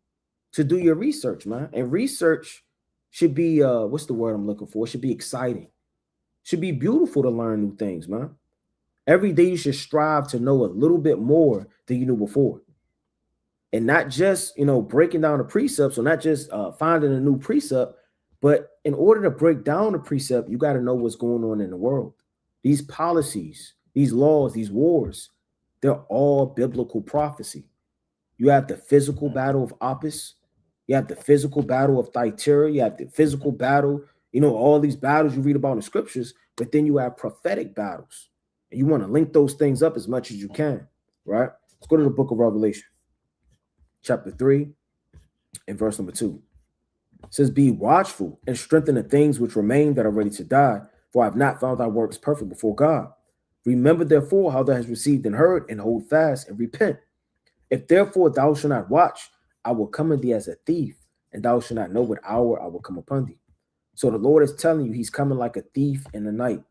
to do your research, man. And research should be what's the word I'm looking for? It should be exciting. Should be beautiful to learn new things, man. Every day you should strive to know a little bit more than you knew before. And not just, you know, breaking down the precepts, or not just finding a new precept, but in order to break down the precept, you got to know what's going on in the world. These policies, these laws, these wars, they're all biblical prophecy. You have the physical battle of Opis. You have the physical battle of Thyatira. You have the physical battle, you know, all these battles you read about in the scriptures, but then you have prophetic battles. And you want to link those things up as much as you can, right? Let's go to the book of Revelation, chapter 3 and verse number 2. It says, be watchful and strengthen the things which remain that are ready to die, for I have not found thy works perfect before God. Remember therefore how thou hast received and heard, and hold fast and repent. If therefore thou shalt not watch, I will come on thee as a thief, and thou shalt not know what hour I will come upon thee. So the Lord is telling you he's coming like a thief in the night,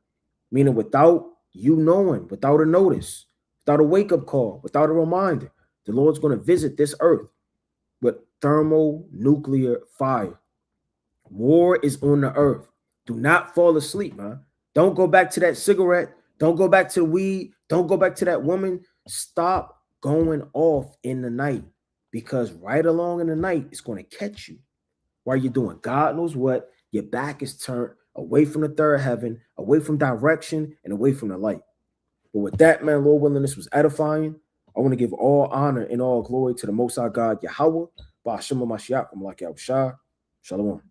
meaning without you knowing, without a notice, without a wake-up call, without a reminder, the Lord's going to visit this earth with thermonuclear fire. War is on the earth. Do not fall asleep, man. Don't go back to that cigarette. Don't go back to the weed. Don't go back to that woman. Stop going off in the night, because right along in the night, it's going to catch you while you're doing God knows what. Your back is turned away from the third heaven, away from direction, and away from the light. But with that, man, Lord willing, this was edifying. I want to give all honor and all glory to the Most High God, Yahweh, Ba'ashim Mashiach, Shalom.